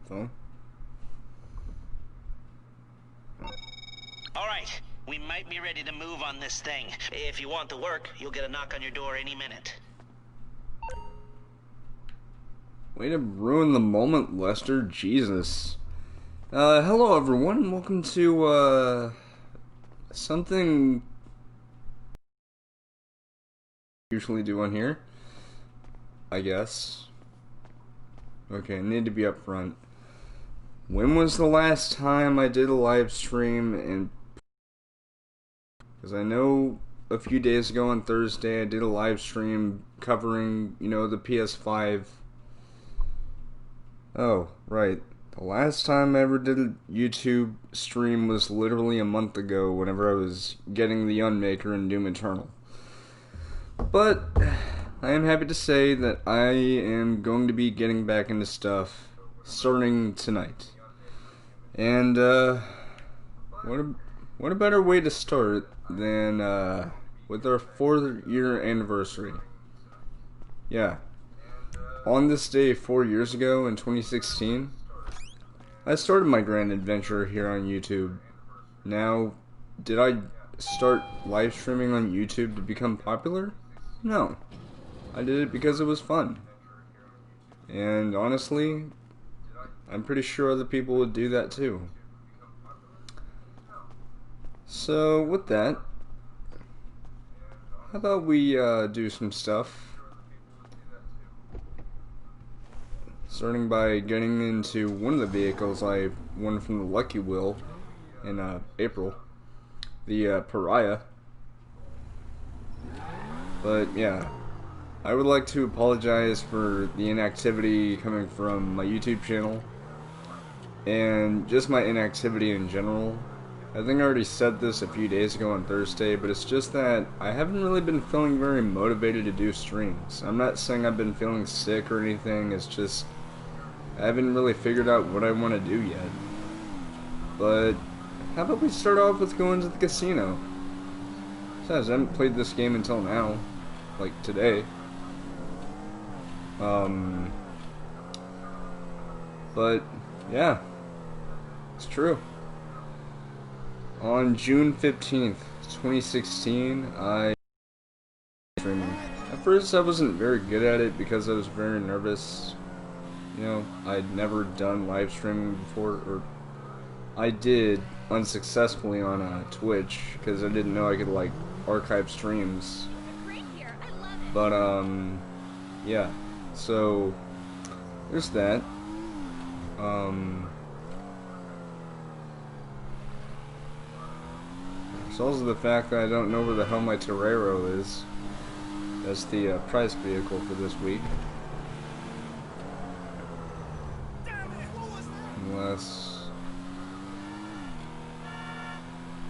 Phone? All right, we might be ready to move on this thing. If you want the work, you'll get a knock on your door any minute. Way to ruin the moment, Lester. Jesus. Hello everyone, welcome to, something I usually do on here. I guess. Okay, I need to be up front. When was the last time I did a live stream? And because I know a few days ago on Thursday I did a live stream covering, the PS5. Oh, right. The last time I ever did a YouTube stream was literally a month ago whenever I was getting the Unmaker and Doom Eternal. But I am happy to say that I am going to be getting back into stuff starting tonight. And what a better way to start than with our 4-year anniversary. Yeah. On this day 4 years ago in 2016, I started my grand adventure here on YouTube. Now, did I start live streaming on YouTube to become popular? No. I did it because it was fun. And honestly, I'm pretty sure other people would do that too. So, with that, how about we do some stuff? Starting by getting into one of the vehicles I won from the Lucky Wheel in April, the Pariah. But yeah, I would like to apologize for the inactivity coming from my YouTube channel and just my inactivity in general. I think I already said this a few days ago on Thursday, but it's just that I haven't really been feeling very motivated to do streams. I'm not saying I've been feeling sick or anything, it's just I haven't really figured out what I want to do yet. But how about we start off with going to the casino? Besides, I haven't played this game until now. Like today. But yeah, it's true. On June 15th, 2016, I streaming. At first I wasn't very good at it because I was very nervous. I'd never done live streaming before, or I did unsuccessfully on Twitch because I didn't know I could like archive streams. But yeah. So there's that. There's also the fact that I don't know where the hell my Torero is. That's the prize vehicle for this week. Unless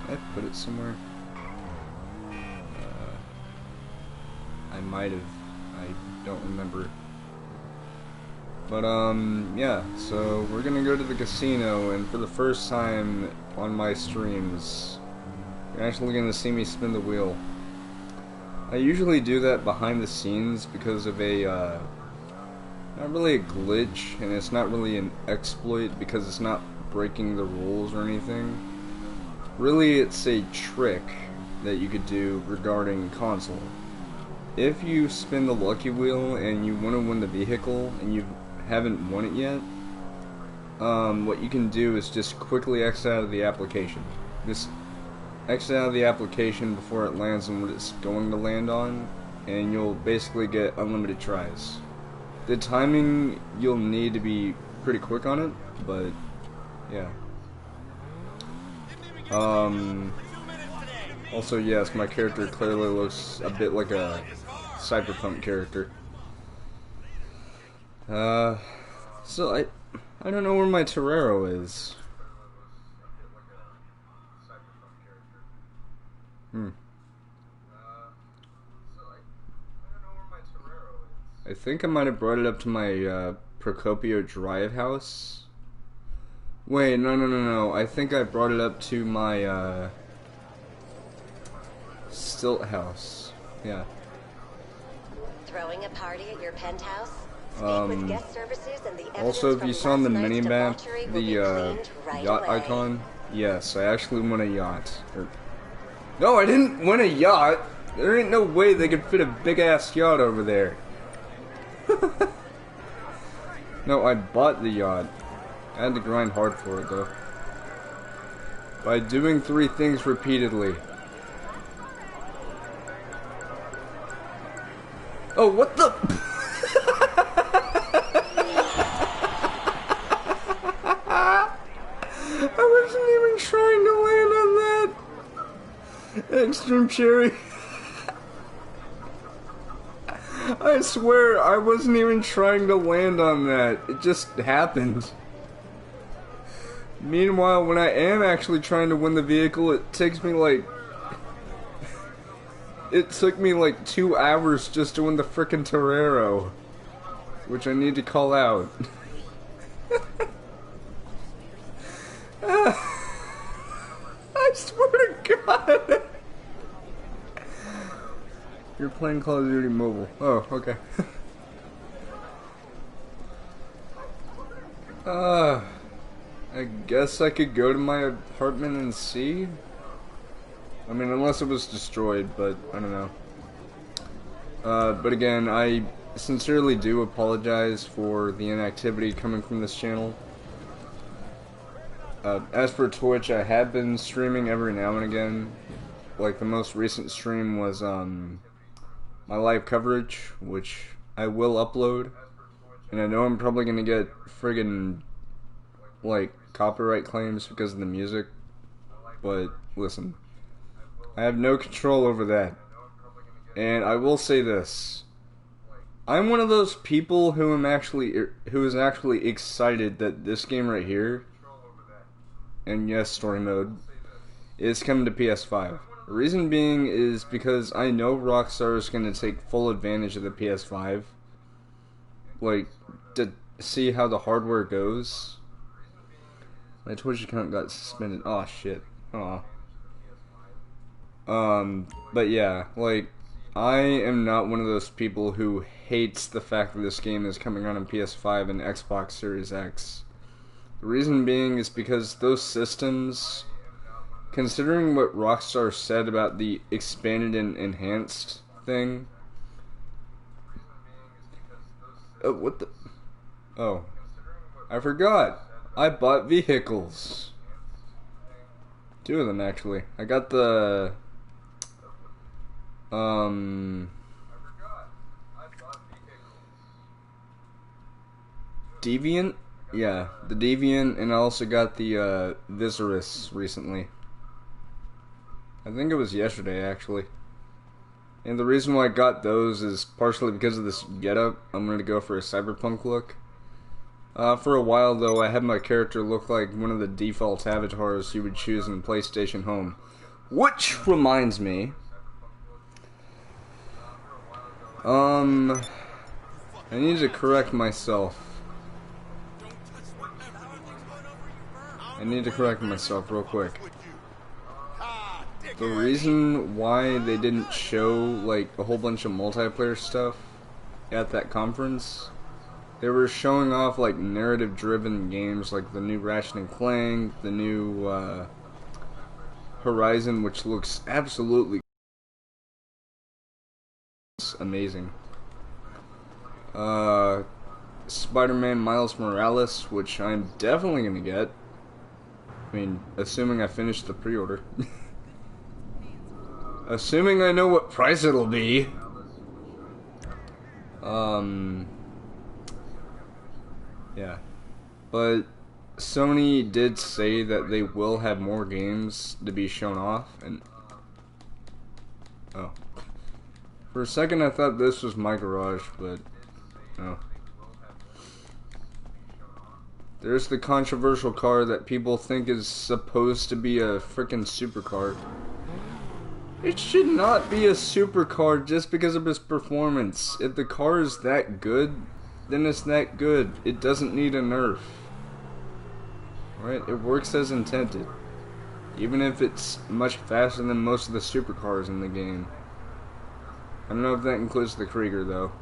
I put it somewhere. I might have. I don't remember. But yeah. So we're gonna go to the casino, and for the first time on my streams, you're actually gonna see me spin the wheel. I usually do that behind the scenes because of a not really a glitch, and it's not really an exploit because it's not breaking the rules or anything. Really, it's a trick that you could do regarding console. If you spin the lucky wheel and you want to win the vehicle and you haven't won it yet, what you can do is just quickly exit out of the application. Just exit out of the application before it lands on what it's going to land on, and you'll basically get unlimited tries. The timing, you'll need to be pretty quick on it, but yeah. Also, yes, my character clearly looks a bit like a cyberpunk character. So I don't know where my Torero is. I think I might have brought it up to my Procopio Drive house. Wait, no. I think I brought it up to my Stilt house. Yeah. Throwing a party at your penthouse? Also, if you saw in the mini-map, the yacht icon, yes, I actually won a yacht. No, I didn't win a yacht! There ain't no way they could fit a big-ass yacht over there. No, I bought the yacht. I had to grind hard for it, though. By doing 3 things repeatedly. Oh, what the? I wasn't even trying to land on that. Extreme Cherry. I swear, I wasn't even trying to land on that. It just happened. Meanwhile, when I am actually trying to win the vehicle, it takes me like... It took me like 2 hours just to win the frickin' Torero. Which I need to call out. I swear to God! You're playing Call of Duty Mobile. Oh, okay. I guess I could go to my apartment and see? I mean, unless it was destroyed, but I don't know. But again, I sincerely do apologize for the inactivity coming from this channel. As for Twitch, I have been streaming every now and again. Like, the most recent stream was, my live coverage, which I will upload. And I know I'm probably gonna get friggin', like, copyright claims because of the music. But, listen. I have no control over that. And I will say this. I'm one of those people who is actually excited that this game right here, and yes, story mode, is coming to PS5. The reason being is because I know Rockstar is going to take full advantage of the PS5. Like, to see how the hardware goes. My Twitch account got suspended. Oh shit. Aw. But yeah, like, I am not one of those people who hates the fact that this game is coming out on PS5 and Xbox Series X. The reason being is because those systems, considering what Rockstar said about the expanded and enhanced thing. What the? Oh. I forgot. I bought vehicles. 2 of them, actually. I got the... Deviant? Yeah, the Deviant, and I also got the, Viserys recently. I think it was yesterday, actually. And the reason why I got those is partially because of this getup. I'm going to go for a cyberpunk look. For a while, though, I had my character look like one of the default avatars you would choose in PlayStation Home. Which reminds me... I need to correct myself. I need to correct myself real quick. The reason why they didn't show, like, a whole bunch of multiplayer stuff at that conference, they were showing off, like, narrative-driven games, like the new Ratchet & Clank, the new, Horizon, which looks absolutely amazing. Spider-Man Miles Morales, which I'm definitely gonna get. I mean, assuming I finish the pre-order. Assuming I know what price it'll be. Yeah. But Sony did say that they will have more games to be shown off, and... Oh. For a second I thought this was my garage, but... No. There's the controversial car that people think is supposed to be a frickin' supercar. It should not be a supercar just because of its performance. If the car is that good, then it's that good. It doesn't need a nerf. Right? It works as intended. Even if it's much faster than most of the supercars in the game. I don't know if that includes the Krieger, though.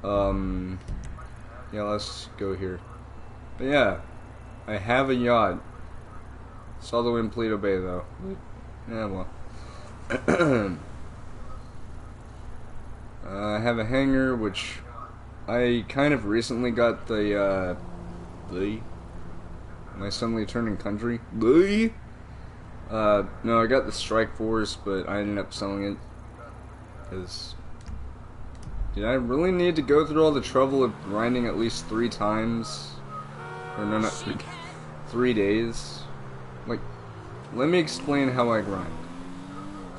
Yeah, let's go here. But yeah, I have a yacht. Saw the wind Pleato Bay though. Yeah, well. I have a hangar, which I kind of recently got the, my suddenly turning country? No, I got the Strike Force, but I ended up selling it. Because, did I really need to go through all the trouble of grinding at least 3 times? Or no, not 3, 3 days? Like, let me explain how I grind.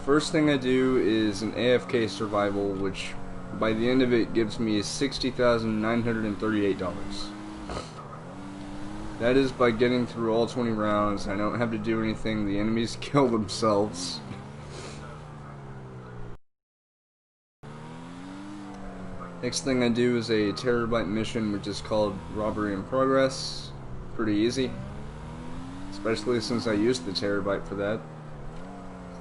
First thing I do is an AFK survival, which by the end of it gives me $60,938. That is by getting through all 20 rounds. I don't have to do anything. The enemies kill themselves. Next thing I do is a terabyte mission, which is called Robbery in Progress. Pretty easy. Especially since I used the terabyte for that.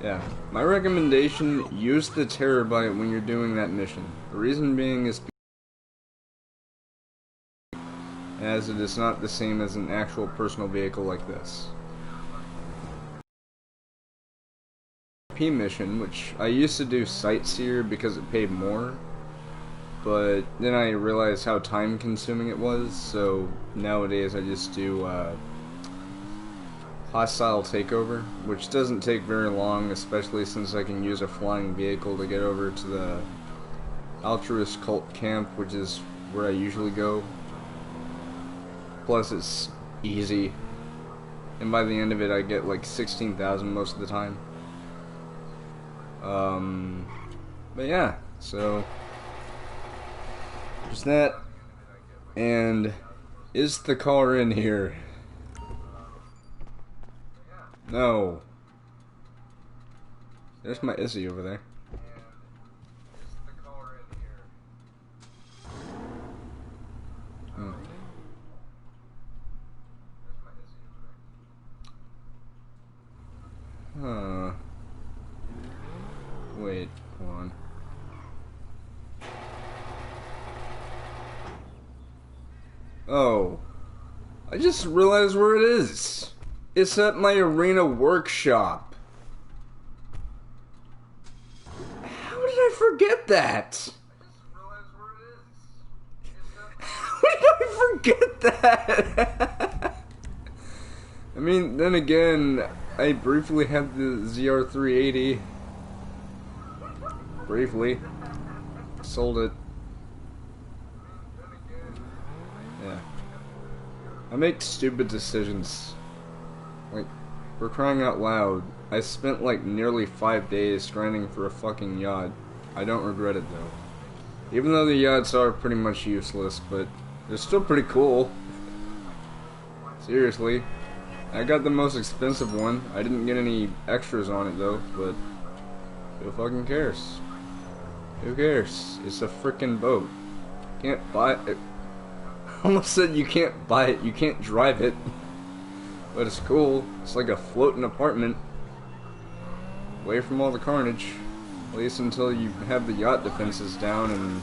Yeah, my recommendation, use the terabyte when you're doing that mission. The reason being is as it is not the same as an actual personal vehicle like this. P mission, which I used to do Sightseer because it paid more, but then I realized how time consuming it was, so nowadays I just do Hostile Takeover, which doesn't take very long, especially since I can use a flying vehicle to get over to the Altruist Cult Camp, which is where I usually go. Plus it's easy, and by the end of it I get like 16,000 most of the time. But yeah, so there's that. And is the car in here? No. There's my Izzy over there. Hmm. Huh. Wait, hold on. Oh. I just realized where it is. It's at my arena workshop. How did I forget that? How did I forget that? I mean, then again, I briefly had the ZR380. Briefly. Sold it. Yeah. I make stupid decisions. Like, for crying out loud, I spent like nearly 5 days grinding for a fucking yacht. I don't regret it though. Even though the yachts are pretty much useless, but they're still pretty cool. Seriously. I got the most expensive one. I didn't get any extras on it though, but who fucking cares? Who cares? It's a frickin' boat. Can't buy it. I almost said you can't buy it, you can't drive it. But it's cool. It's like a floating apartment. Away from all the carnage. At least until you have the yacht defenses down and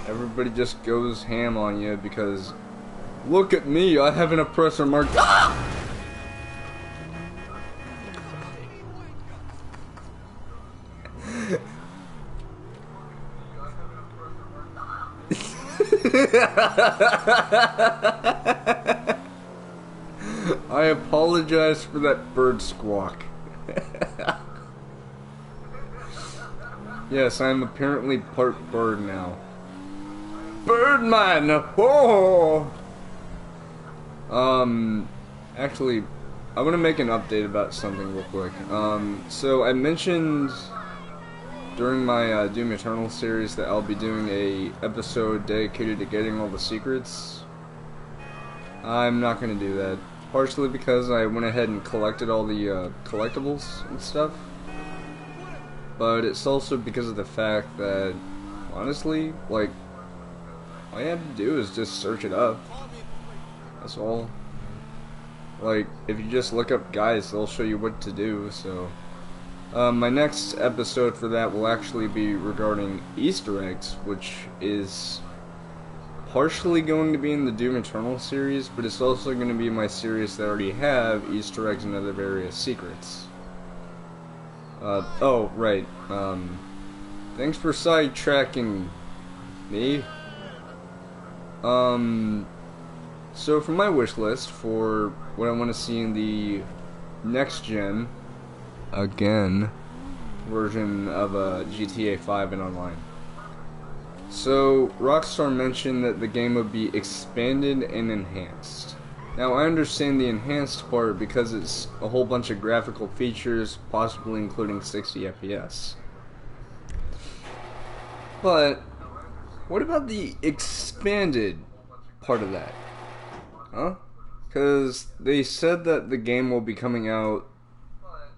everybody just goes ham on you because look at me, I have an oppressor mark. Ah! I apologize for that bird squawk. Yes, I'm apparently part bird now. Birdman! Oh! Actually, I want to make an update about something real quick. So I mentioned during my Doom Eternal series that I'll be doing a episode dedicated to getting all the secrets. I'm not going to do that. Partially because I went ahead and collected all the collectibles and stuff. But it's also because of the fact that, honestly, like, all you have to do is just search it up. That's all. Like, if you just look up guides, they'll show you what to do, so. My next episode for that will actually be regarding Easter eggs, which is partially going to be in the Doom Eternal series, but it's also going to be my series that already have Easter eggs and other various secrets. Oh, right. Thanks for sidetracking me. So for my wish list for what I want to see in the next gen, again, version of GTA 5 and online. So Rockstar mentioned that the game would be expanded and enhanced. Now I understand the enhanced part because it's a whole bunch of graphical features, possibly including 60 FPS. But what about the expanded part of that? Huh? Because they said that the game will be coming out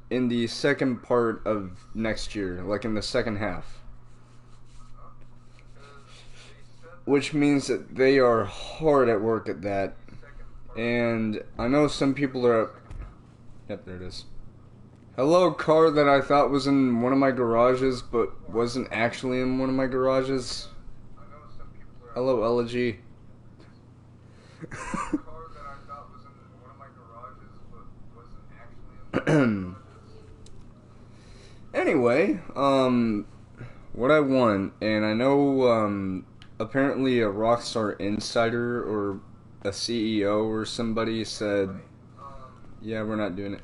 in the second part of next year, like in the second half. Which means that they are hard at work at that. And I know some people are... Yep, there it is. Hello, car that I thought was in one of my garages, but wasn't actually in one of my garages. Hello, Elegy. Anyway, what I want, and I know, apparently a Rockstar insider or a CEO or somebody said, yeah, we're not doing it.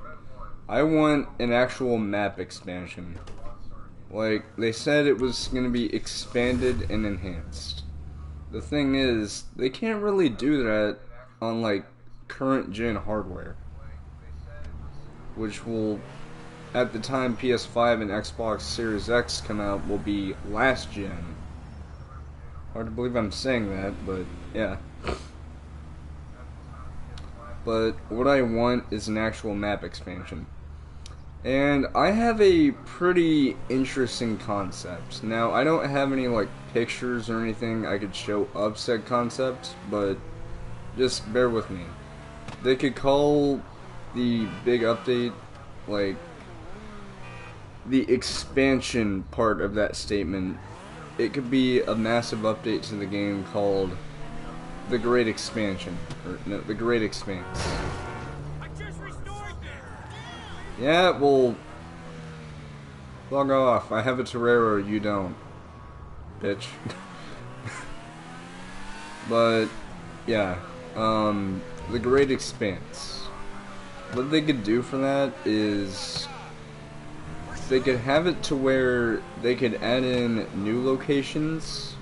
I want an actual map expansion. Like, they said it was going to be expanded and enhanced. The thing is, they can't really do that on, like, current gen hardware. Which will, at the time PS5 and Xbox Series X come out, will be last gen. Hard to believe I'm saying that, but yeah. But what I want is an actual map expansion. And I have a pretty interesting concept. Now, I don't have any, like, pictures or anything I could show of said concept, but just bear with me. They could call the big update, like, the expansion part of that statement. It could be a massive update to the game called The Great Expansion, or no, The Great Expanse. Yeah, well, log off. I have a Torero, you don't, bitch. But yeah, The Great Expanse. What they could do for that is they could have it to where they could add in new locations.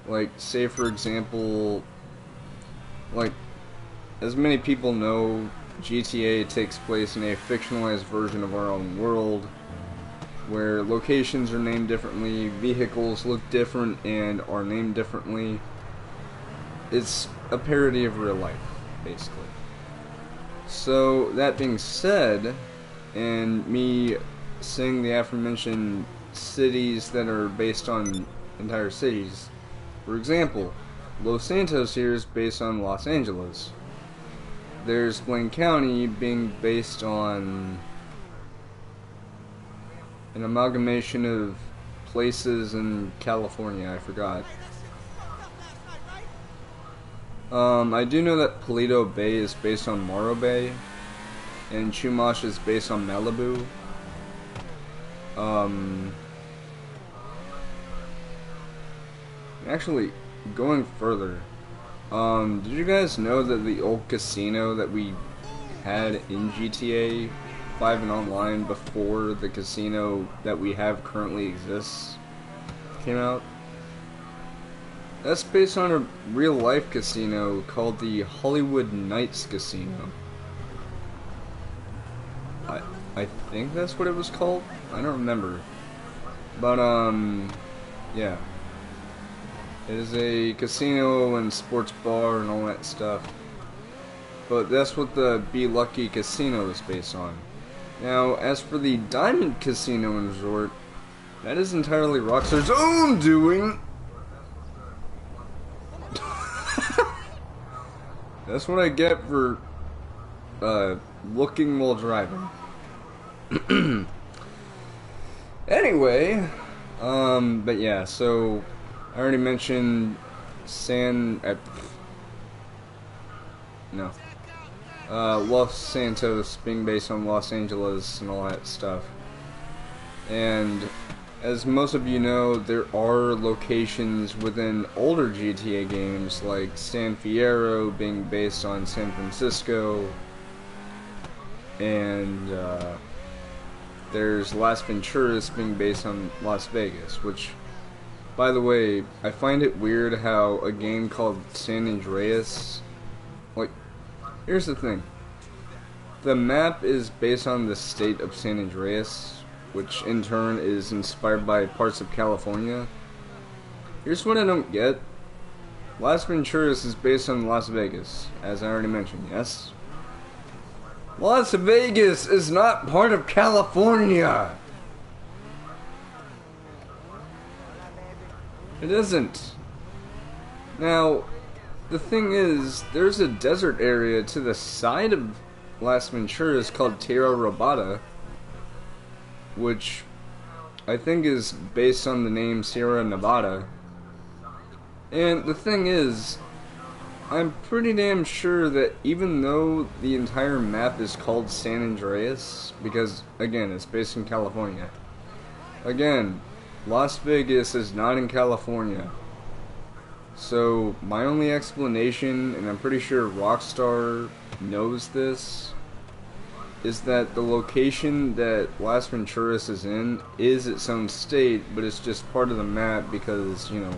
Like, say for example, like, as many people know, GTA takes place in a fictionalized version of our own world, where locations are named differently, vehicles look different and are named differently. It's a parody of real life, basically. So, that being said, and me saying the aforementioned cities that are based on entire cities, for example, Los Santos here is based on Los Angeles. There's Blaine County being based on an amalgamation of places in California, I forgot. I do know that Paleto Bay is based on Morro Bay, and Chumash is based on Malibu. Actually, going further, did you guys know that the old casino that we had in GTA 5 and online before the casino that we have currently exists came out? That's based on a real-life casino called the Hollywood Nights Casino. I think that's what it was called? I don't remember. But, yeah. It is a casino and sports bar and all that stuff. But that's what the Be Lucky Casino is based on. Now, as for the Diamond Casino and Resort, that is entirely Rockstar's own doing. That's what I get for, looking while driving. Anyway, but yeah, so I already mentioned Los Santos being based on Los Angeles and all that stuff. And as most of you know, there are locations within older GTA games, like San Fierro being based on San Francisco, and there's Las Venturas being based on Las Vegas, which, by the way, I find it weird how a game called San Andreas, like, here's the thing. The map is based on the state of San Andreas, which in turn is inspired by parts of California. Here's what I don't get. Las Venturas is based on Las Vegas, as I already mentioned, yes? Las Vegas is not part of California! It isn't. Now, the thing is, there's a desert area to the side of Las Venturas called Tierra Robada, which I think is based on the name Sierra Nevada. And the thing is, I'm pretty damn sure that even though the entire map is called San Andreas, because, again, it's based in California, again, Las Vegas is not in California. So, my only explanation, and I'm pretty sure Rockstar knows this, is that the location that Las Venturas is in is its own state, but it's just part of the map because, you know,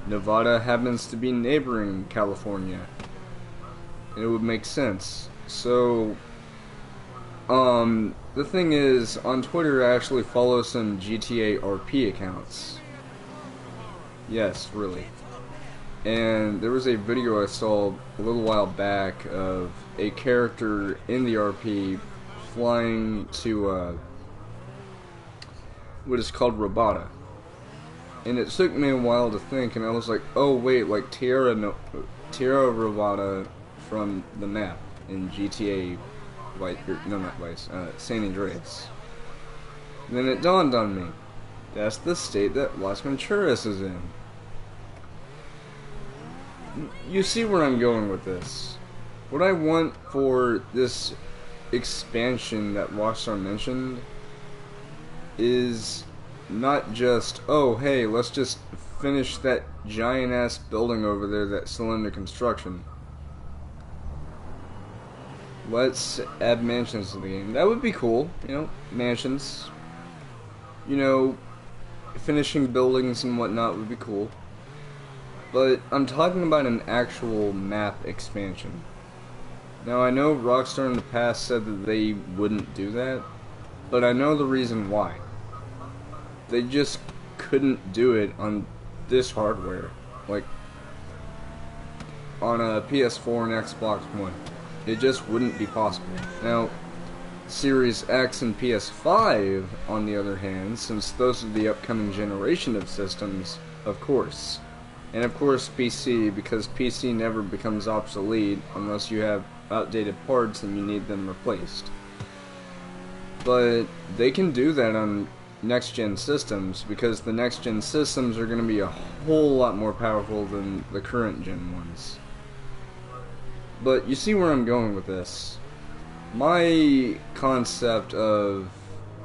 Nevada happens to be neighboring California. And it would make sense. So, the thing is, on Twitter I actually follow some GTA RP accounts. Yes, really. And there was a video I saw a little while back of a character in the RP flying to what is called Robada. And it took me a while to think, and I was like, oh wait, like Tierra Robada from the map in GTA San Andreas. And then it dawned on me, that's the state that Las Venturas is in. You see where I'm going with this. What I want for this expansion that Rockstar mentioned is not just, oh hey, let's just finish that giant ass building over there that's still under construction. Let's add mansions to the game. That would be cool, you know, mansions. You know, finishing buildings and whatnot would be cool. But I'm talking about an actual map expansion. Now I know Rockstar in the past said that they wouldn't do that, but I know the reason why. They just couldn't do it on this hardware, like on a PS4 and Xbox One. It just wouldn't be possible. Now, Series X and PS5, on the other hand, since those are the upcoming generation of systems, of course. And of course PC, because PC never becomes obsolete unless you have outdated parts and you need them replaced. But they can do that on next-gen systems, because the next-gen systems are going to be a whole lot more powerful than the current-gen ones. But you see where I'm going with this. My concept of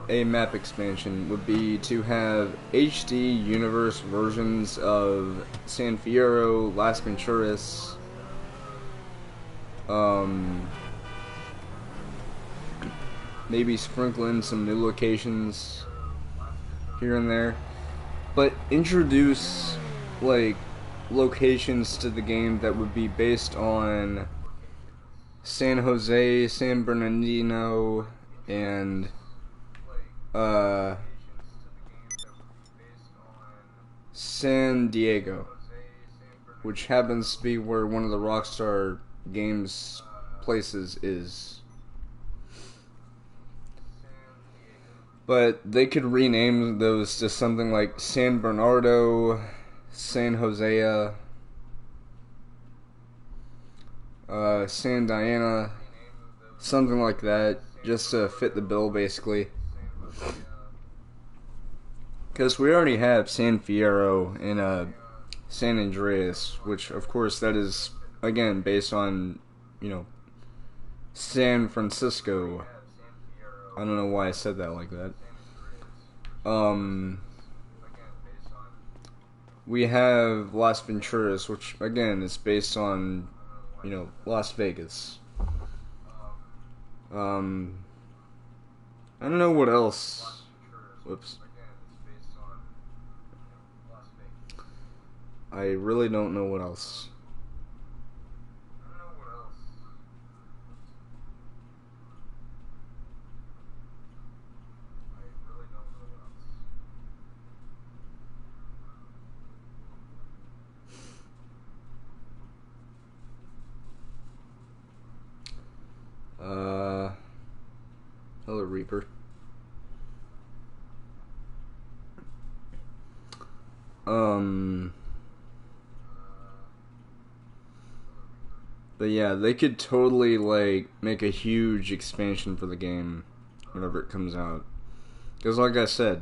a map expansion would be to have HD universe versions of San Fierro, Las Venturas, maybe sprinkle in some new locations here and there, but introduce like locations to the game that would be based on San Jose, San Bernardino, and San Diego, which happens to be where one of the Rockstar Games places is. But they could rename those to something like San Bernardo, San Josea, San Diana, something like that, just to fit the bill, basically. Because we already have San Fierro and San Andreas, which of course that is again based on, you know, San Francisco. I don't know why I said that like that. We have Las Venturas, which again is based on, you know, Las Vegas. I don't know what else. Whoops. I really don't know what else. Hello, Reaper. But yeah, they could totally, like, make a huge expansion for the game whenever it comes out. Because like I said,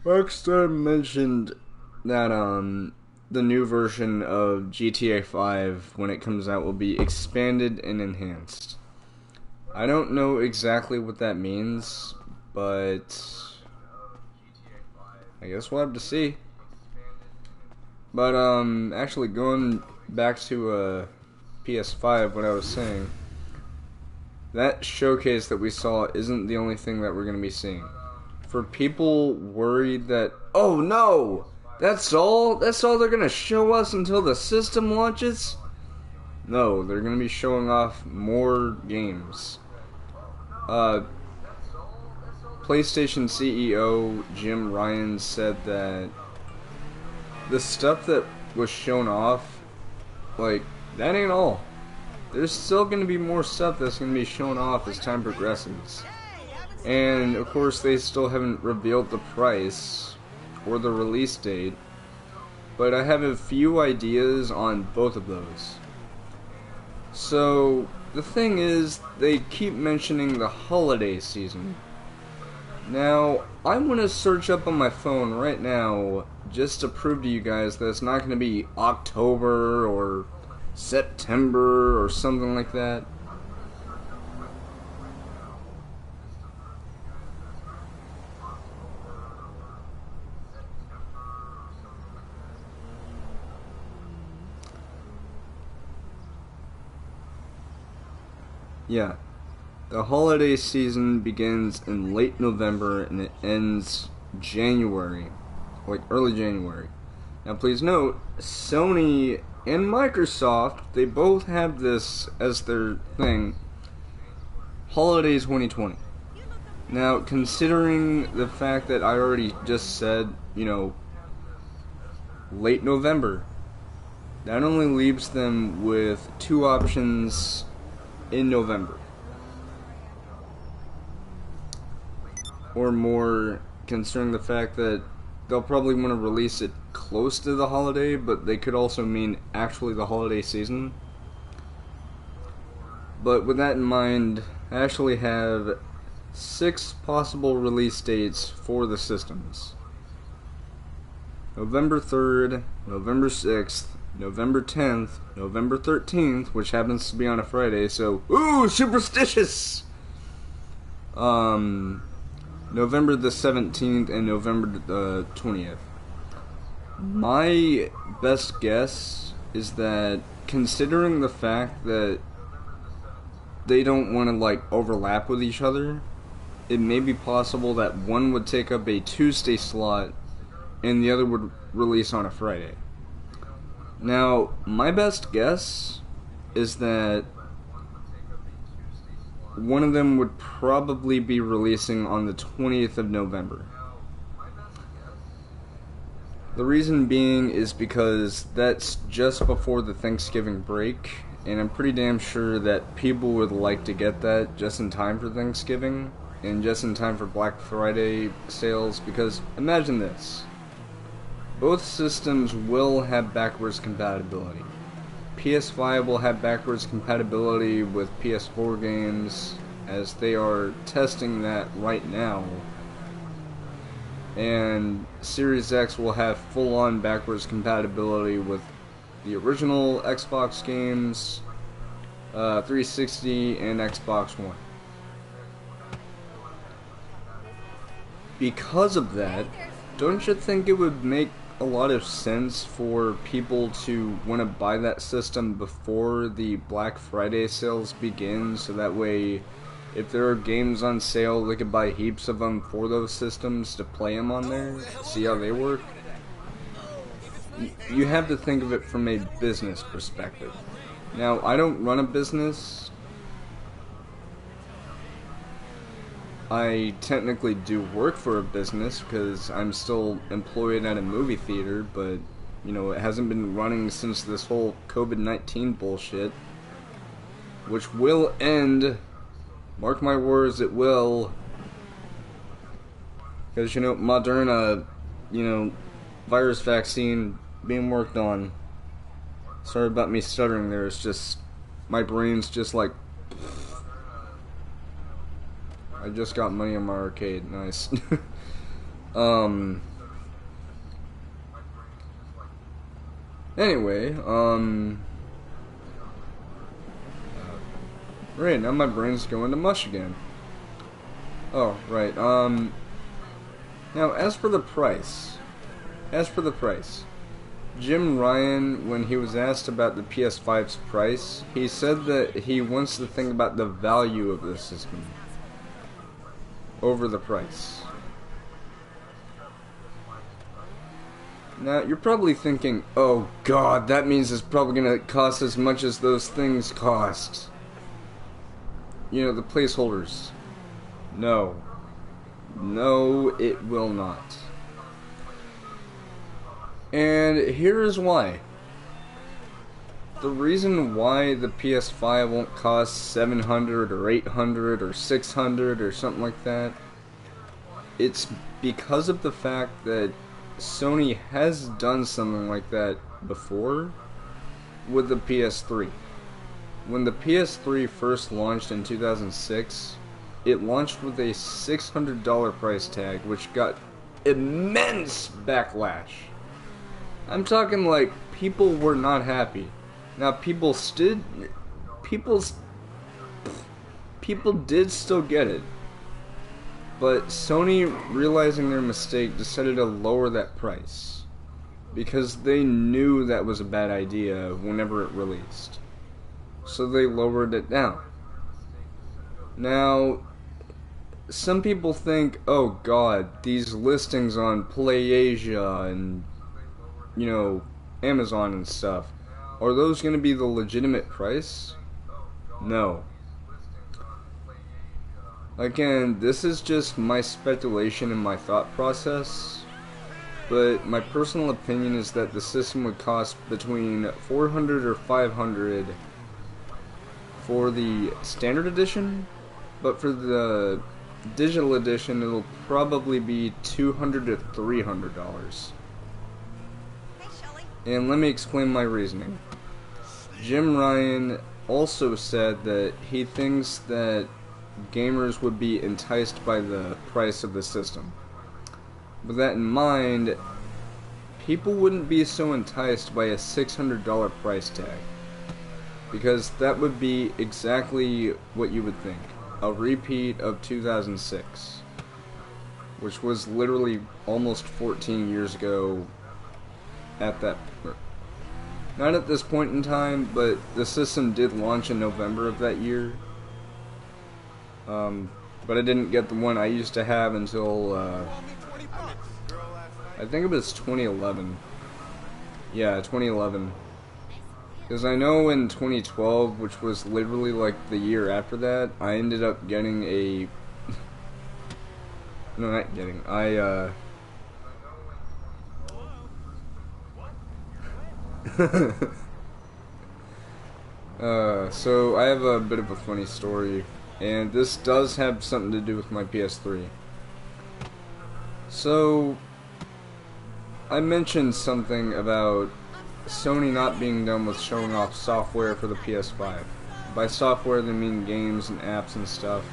Rockstar mentioned that, the new version of GTA 5, when it comes out, will be expanded and enhanced. I don't know exactly what that means, but I guess we'll have to see. But, actually going back to, PS5, what I was saying, that showcase that we saw isn't the only thing that we're going to be seeing. For people worried that, oh no, that's all they're going to show us until the system launches? No, they're going to be showing off more games. PlayStation CEO Jim Ryan said that the stuff that was shown off, like, that ain't all. There's still going to be more stuff that's going to be shown off as time progresses. And, of course, they still haven't revealed the price or the release date, but I have a few ideas on both of those. So, the thing is, they keep mentioning the holiday season. Now, I'm going to search up on my phone right now just to prove to you guys that it's not going to be October or September or something like that. Yeah. The holiday season begins in late November and it ends January, like early January. Now please note, Sony and Microsoft, they both have this as their thing, Holiday 2020. Now, considering the fact that I already just said, you know, late November, that only leaves them with two options in November. Or more, considering the fact that they'll probably want to release it close to the holiday, but they could also mean actually the holiday season. But with that in mind, I actually have 6 possible release dates for the systems. November 3rd, November 6th, November 10th, November 13th, which happens to be on a Friday, so, ooh, superstitious! November the 17th and November the 20th. My best guess is that, considering the fact that they don't want to, like, overlap with each other, it may be possible that one would take up a Tuesday slot and the other would release on a Friday. Now, my best guess is that one of them would probably be releasing on the 20th of November. The reason being is because that's just before the Thanksgiving break, and I'm pretty damn sure that people would like to get that just in time for Thanksgiving, and just in time for Black Friday sales, because imagine this. Both systems will have backwards compatibility. PS5 will have backwards compatibility with PS4 games, as they are testing that right now. and Series X will have full-on backwards compatibility with the original Xbox games, 360, and Xbox One. Because of that, don't you think it would make a lot of sense for people to want to buy that system before the Black Friday sales begin, so that way if there are games on sale they could buy heaps of them for those systems to play them on there, see how they work? You have to think of it from a business perspective. Now, I don't run a business. I technically do work for a business because I'm still employed at a movie theater, but, you know, it hasn't been running since this whole COVID-19 bullshit, which will end, mark my words, it will, because, you know, Moderna, you know, virus vaccine being worked on. Sorry about me stuttering there, it's just, my brain's just like, I just got money in my arcade. Nice. Anyway, right, now my brain's going to mush again. Oh, right, now, as for the price, Jim Ryan, when he was asked about the PS5's price, he said that he wants to think about the value of the system over the price. Now, you're probably thinking, oh god, that means it's probably gonna cost as much as those things cost. You know, the placeholders. No. No, it will not. And here is why. The reason why the PS5 won't cost $700 or $800 or $600 or something like that, it's because of the fact that Sony has done something like that before with the PS3. When the PS3 first launched in 2006, it launched with a $600 price tag, which got immense backlash. I'm talking like people were not happy. Now, people did still get it, but Sony, realizing their mistake, decided to lower that price because they knew that was a bad idea whenever it released. So they lowered it down. Now, some people think, oh god, these listings on PlayAsia and, you know, Amazon and stuff, are those going to be the legitimate price? No. Again, this is just my speculation and my thought process, but my personal opinion is that the system would cost between $400 or $500 for the standard edition, but for the digital edition it'll probably be $200 to $300. And let me explain my reasoning. Jim Ryan also said that he thinks that gamers would be enticed by the price of the system. With that in mind, people wouldn't be so enticed by a $600 price tag, because that would be exactly what you would think. A repeat of 2006, which was literally almost 14 years ago at that point. Not at this point in time, but the system did launch in November of that year. But I didn't get the one I used to have until, I think it was 2011. Yeah, 2011. Because I know in 2012, which was literally like the year after that, I ended up getting a... No, not getting. So I have a bit of a funny story, and this does have something to do with my PS3. So, I mentioned something about Sony not being done with showing off software for the PS5. By software, they mean games and apps and stuff.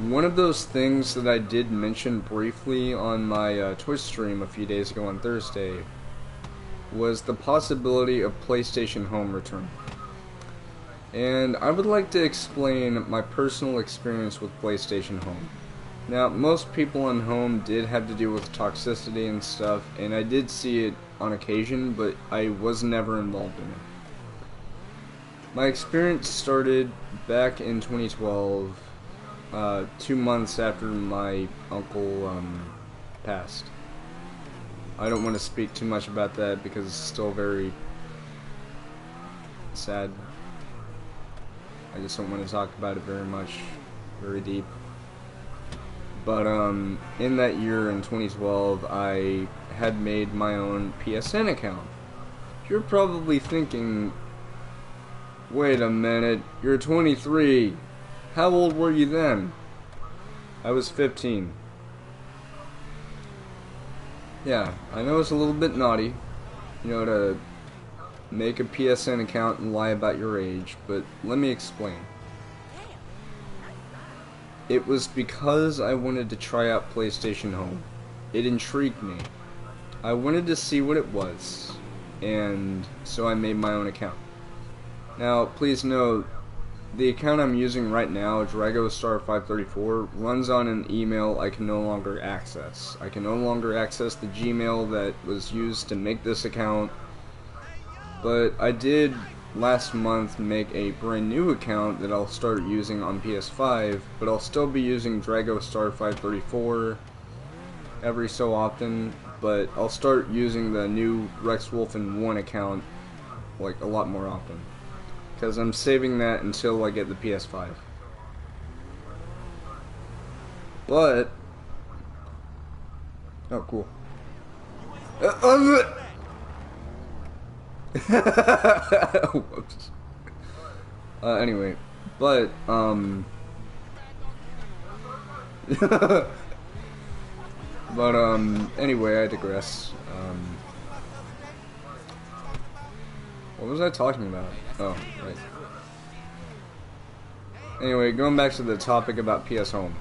one of those things that I did mention briefly on my Twitch stream a few days ago on Thursday was the possibility of PlayStation Home return. And I would like to explain my personal experience with PlayStation Home. Now, most people on Home did have to deal with toxicity and stuff, and I did see it on occasion, but I was never involved in it. My experience started back in 2012, 2 months after my uncle passed. I don't want to speak too much about that because it's still very sad. I just don't want to talk about it very much, very deep. But in that year, in 2012, I had made my own PSN account. You're probably thinking, wait a minute, you're 23. How old were you then? I was 15. Yeah, I know it's a little bit naughty, you know, to make a PSN account and lie about your age, but let me explain. It was because I wanted to try out PlayStation Home. It intrigued me. I wanted to see what it was, and so I made my own account. Now, please note, the account I'm using right now, DragosStar534, runs on an email I can no longer access. I can no longer access the Gmail that was used to make this account, but I did last month make a brand new account that I'll start using on PS5, but I'll still be using DragosStar534 every so often, but I'll start using the new RexWolfen1 account like a lot more often. Because I'm saving that until I get the PS5. But... oh, cool. Whoops. Anyway. But, anyway, I digress. What was I talking about? Oh, right. Anyway, going back to the topic about PS Home.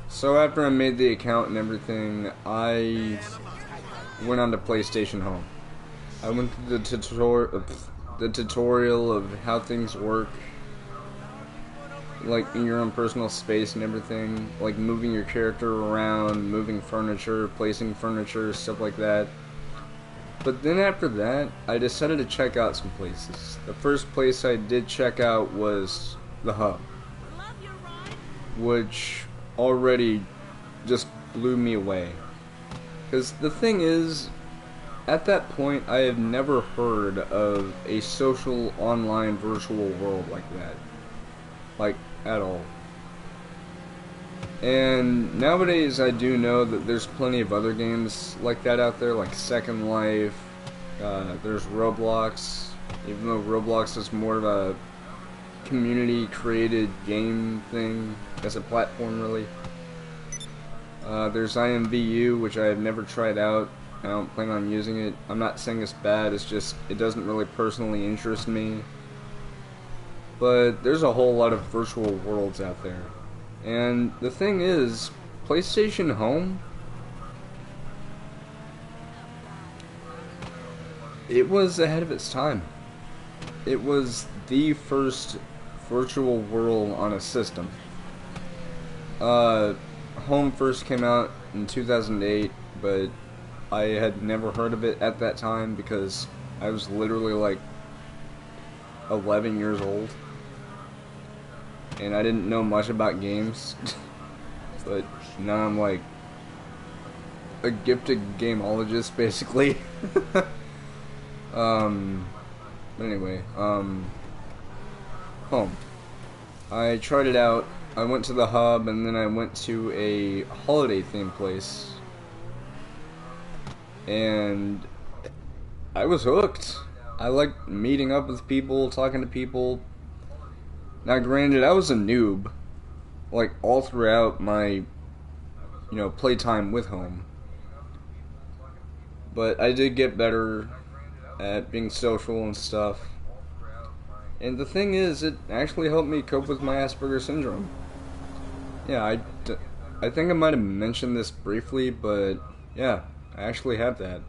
So after I made the account and everything, I went on to PlayStation Home. I went through the tutorial of how things work, like in your own personal space and everything, like moving your character around, moving furniture, placing furniture, stuff like that. But then after that, I decided to check out some places. The first place I did check out was the Hub, which already just blew me away. Because the thing is, at that point, I have never heard of a social online virtual world like that. Like, at all. And nowadays I do know that there's plenty of other games like that out there, like Second Life, there's Roblox, even though Roblox is more of a community created game thing as a platform really. There's IMVU, which I have never tried out. I don't plan on using it. I'm not saying it's bad, it's just it doesn't really personally interest me. But there's a whole lot of virtual worlds out there. And the thing is, PlayStation Home, it was ahead of its time. It was the first virtual world on a system. Home first came out in 2008, but I had never heard of it at that time because I was literally like 11 years old. And I didn't know much about games, but now I'm like a gifted gameologist, basically. But anyway, Home. I tried it out. I went to the Hub, and then I went to a holiday themed place, and I was hooked. I liked meeting up with people, talking to people. Now, granted, I was a noob, like, all throughout my, playtime with Home. But I did get better at being social and stuff. And the thing is, it actually helped me cope with my Asperger's syndrome. yeah, I think I might have mentioned this briefly, but yeah, I actually have that.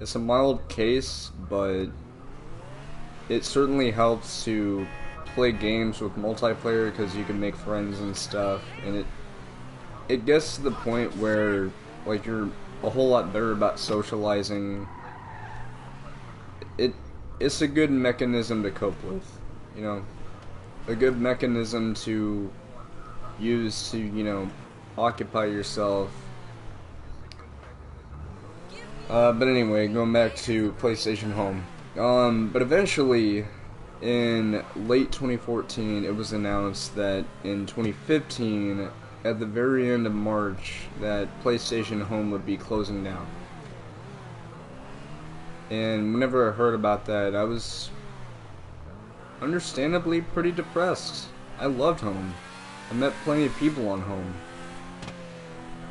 It's a mild case, but it certainly helps to play games with multiplayer because you can make friends and stuff, and it gets to the point where like you're a whole lot better about socializing. It's a good mechanism to cope with, you know, a good mechanism to use to, you know, occupy yourself. But anyway, going back to PlayStation Home. But eventually, in late 2014, it was announced that in 2015, at the very end of March, that PlayStation Home would be closing down. And whenever I heard about that, I was understandably pretty depressed. I loved Home. I met plenty of people on Home.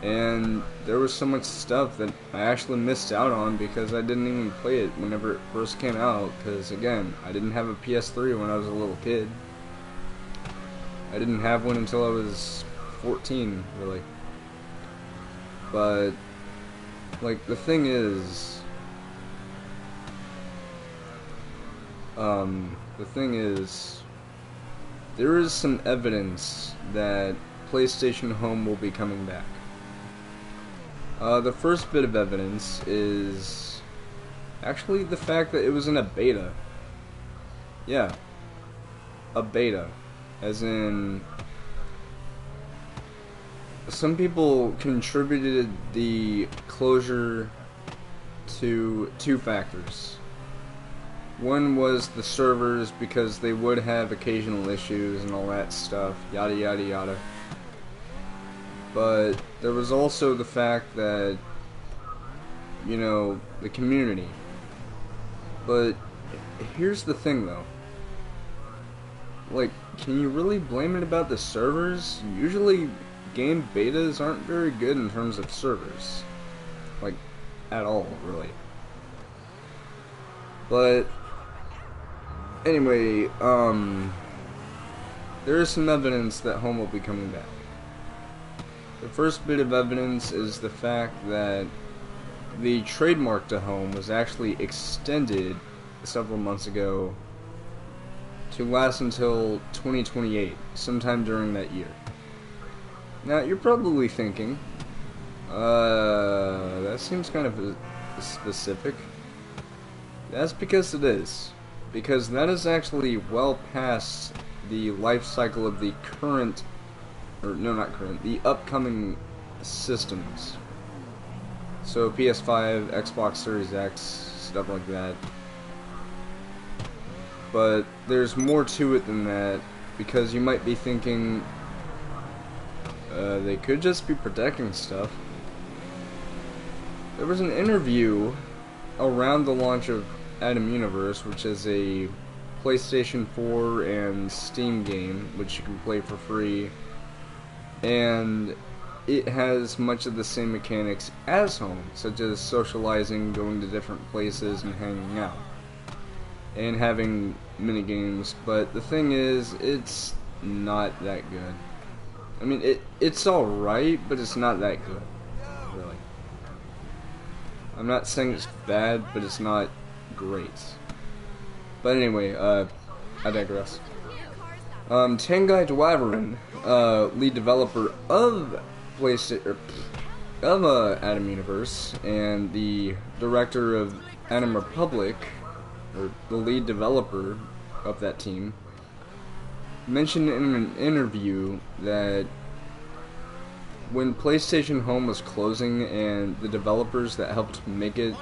And there was so much stuff that I actually missed out on because I didn't even play it whenever it first came out. Because, again, I didn't have a PS3 when I was a little kid. I didn't have one until I was 14, really. But, like, the thing is... there is some evidence that PlayStation Home will be coming back. The first bit of evidence is actually the fact that it was in a beta. Yeah. A beta. As in, some people contributed the closure to two factors. One was the servers, because they would have occasional issues and all that stuff, yada yada yada. But there was also the fact that, you know, the community. But here's the thing though. Like, can you really blame it about the servers? Usually game betas aren't very good in terms of servers. Like, at all, really. But anyway, there is some evidence that Home will be coming back. The first bit of evidence is the fact that the trademark to Home was actually extended several months ago to last until 2028, sometime during that year. Now, you're probably thinking, that seems kind of specific. That's because it is. Because that is actually well past the life cycle of the current, or no, not current, the upcoming systems. So PS5, Xbox Series X, stuff like that. But there's more to it than that, because you might be thinking, they could just be protecting stuff. There was an interview around the launch of Atom Universe, which is a PlayStation 4 and Steam game, which you can play for free, and it has much of the same mechanics as Home, such as socializing, going to different places, and hanging out, and having minigames. But the thing is, it's not that good. I mean, it's alright, but it's not that good, really. I'm not saying it's bad, but it's not great. But anyway, I digress. Tengai Dwaverin, lead developer of PlayStation, of Atom Universe, and the director of Atom Republic, or the lead developer of that team, mentioned in an interview that when PlayStation Home was closing and the developers that helped make it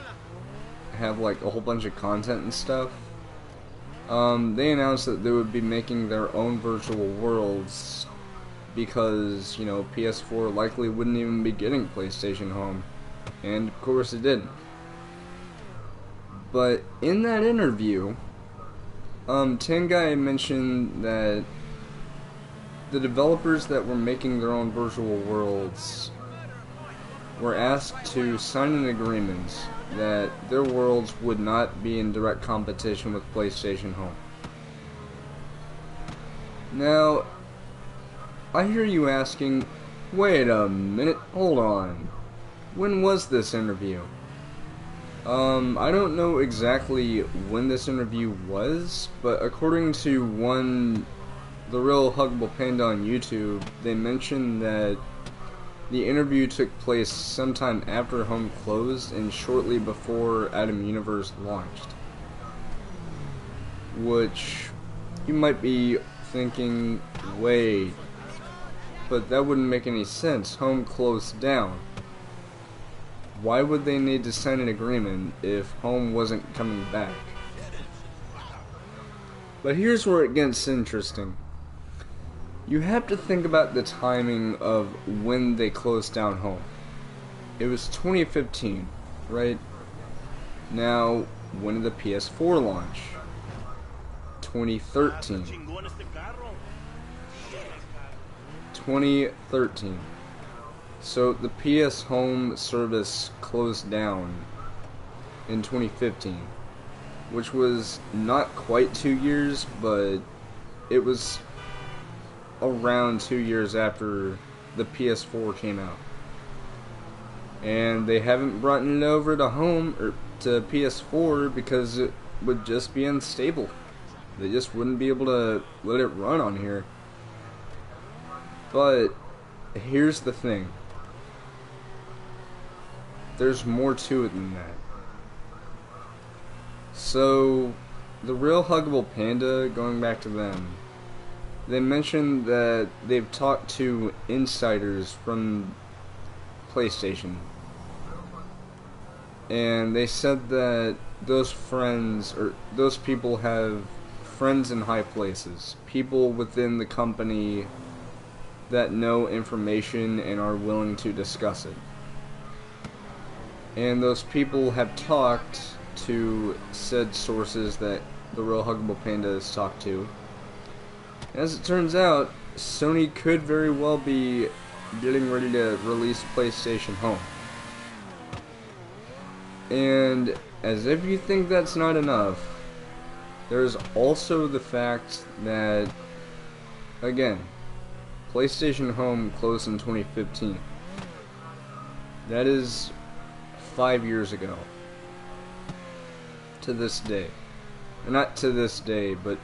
have like a whole bunch of content and stuff, they announced that they would be making their own virtual worlds because, you know, PS4 likely wouldn't even be getting PlayStation Home, and of course it didn't. But in that interview, Tengai mentioned that the developers that were making their own virtual worlds were asked to sign an agreement that their worlds would not be in direct competition with PlayStation Home. Now, I hear you asking, wait a minute, hold on. When was this interview? I don't know exactly when this interview was, but according to The Real Huggable Panda on YouTube, they mentioned that the interview took place sometime after Home closed and shortly before Adam Universe launched. Which, you might be thinking, wait, but that wouldn't make any sense. Home closed down. Why would they need to sign an agreement if Home wasn't coming back? But here's where it gets interesting. You have to think about the timing of when they closed down Home. It was 2015, right? Now, when did the PS4 launch? 2013. 2013. So the PS Home service closed down in 2015, which was not quite 2 years, but it was around 2 years after the PS4 came out. And they haven't brought it over to Home or to PS4 because it would just be unstable. They just wouldn't be able to let it run on here. But here's the thing. There's more to it than that. So, The Real Huggable Panda, going back to them, they mentioned that they've talked to insiders from PlayStation. And they said that those friends, or those people have friends in high places. People within the company that know information and are willing to discuss it. And those people have talked to said sources that The Real Huggable Panda has talked to. As it turns out, Sony could very well be getting ready to release PlayStation Home. And as if you think that's not enough, there's also the fact that, again, PlayStation Home closed in 2015. That is 5 years ago. To this day. Not to this day, but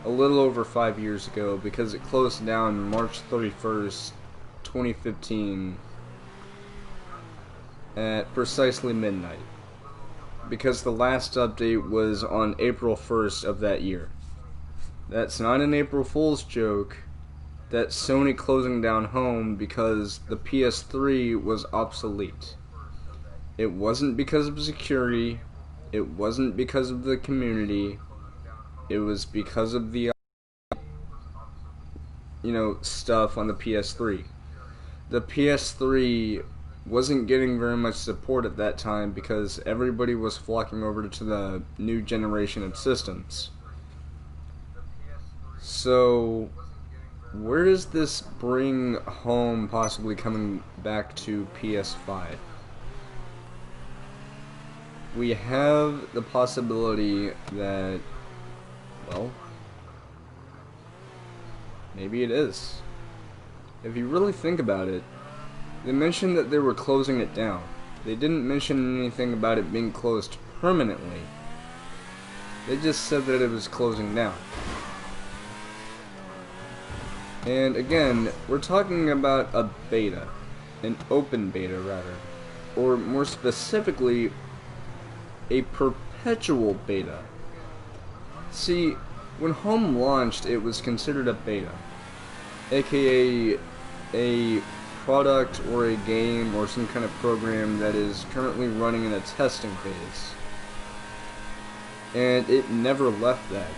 a little over 5 years ago, because it closed down March 31st, 2015 at precisely midnight. Because the last update was on April 1st of that year. That's not an April Fool's joke. That's Sony closing down Home because the PS3 was obsolete. It wasn't because of security. It wasn't because of the community. It was because of the, stuff on the PS3. The PS3 wasn't getting very much support at that time because everybody was flocking over to the new generation of systems. So, where does this bring Home possibly coming back to PS5? We have the possibility that, well, maybe it is. If you really think about it, they mentioned that they were closing it down. They didn't mention anything about it being closed permanently. They just said that it was closing down. And again, we're talking about a beta. An open beta, rather. Or more specifically, a perpetual beta. See, when Home launched, it was considered a beta, aka a product or a game or some kind of program that is currently running in a testing phase. And it never left that.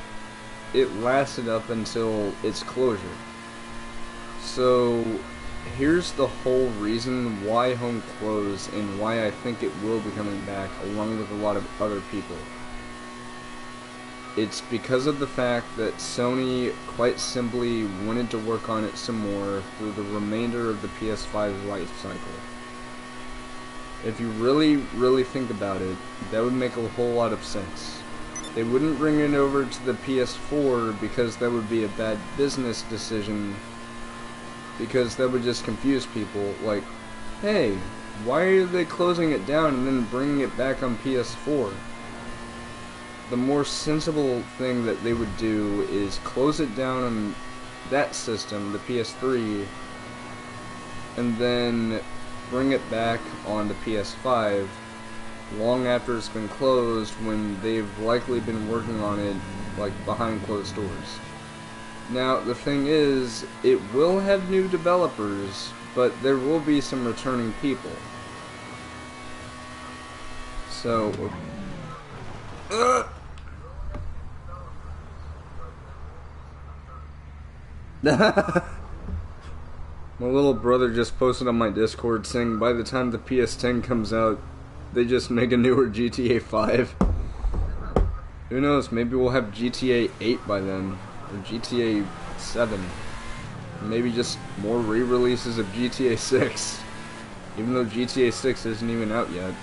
It lasted up until its closure. So, here's the whole reason why Home closed and why I think it will be coming back along with a lot of other people. It's because of the fact that Sony quite simply wanted to work on it some more through the remainder of the PS5's life cycle. If you really think about it, that would make a whole lot of sense. They wouldn't bring it over to the PS4 because that would be a bad business decision because that would just confuse people. Like, hey, why are they closing it down and then bringing it back on PS4? The more sensible thing that they would do is close it down on that system, the PS3, and then bring it back on the PS5 long after it's been closed, when they've likely been working on it like behind closed doors. Now the thing is, it will have new developers, but there will be some returning people. So my little brother just posted on my Discord saying by the time the PS10 comes out, they just make a newer GTA 5. Who knows, maybe we'll have GTA 8 by then, or GTA 7. Maybe just more re-releases of GTA 6, even though GTA 6 isn't even out yet.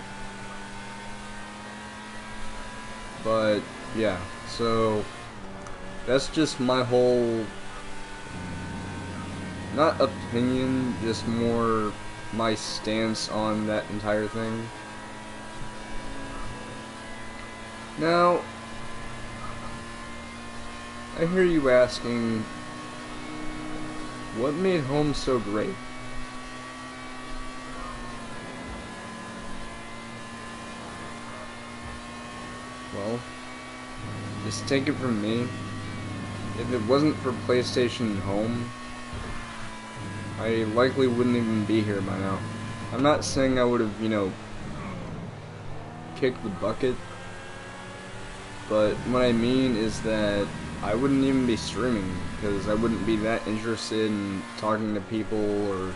But, yeah, so that's just my whole, not opinion, just more my stance on that entire thing. Now, I hear you asking, what made home so great? Well, just take it from me. If it wasn't for PlayStation Home, I likely wouldn't even be here by now. I'm not saying I would have, you know, kicked the bucket, but what I mean is that I wouldn't even be streaming, because I wouldn't be that interested in talking to people or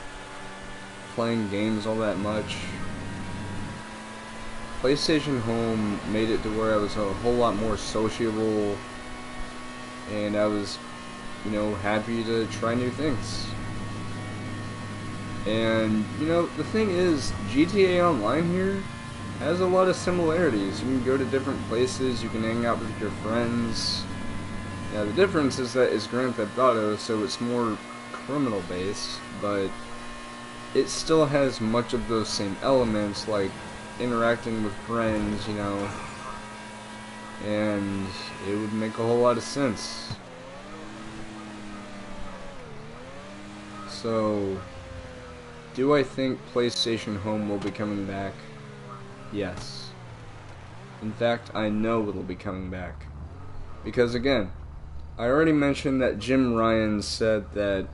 playing games all that much. PlayStation Home made it to where I was a whole lot more sociable, and I was, you know, happy to try new things. And, you know, the thing is, GTA Online here has a lot of similarities. You can go to different places, you can hang out with your friends. Now, the difference is that it's Grand Theft Auto, so it's more criminal based, but it still has much of those same elements, like interacting with friends, you know, and it would make a whole lot of sense. So, do I think PlayStation Home will be coming back? Yes. In fact, I know it'll be coming back. Because again, I already mentioned that Jim Ryan said that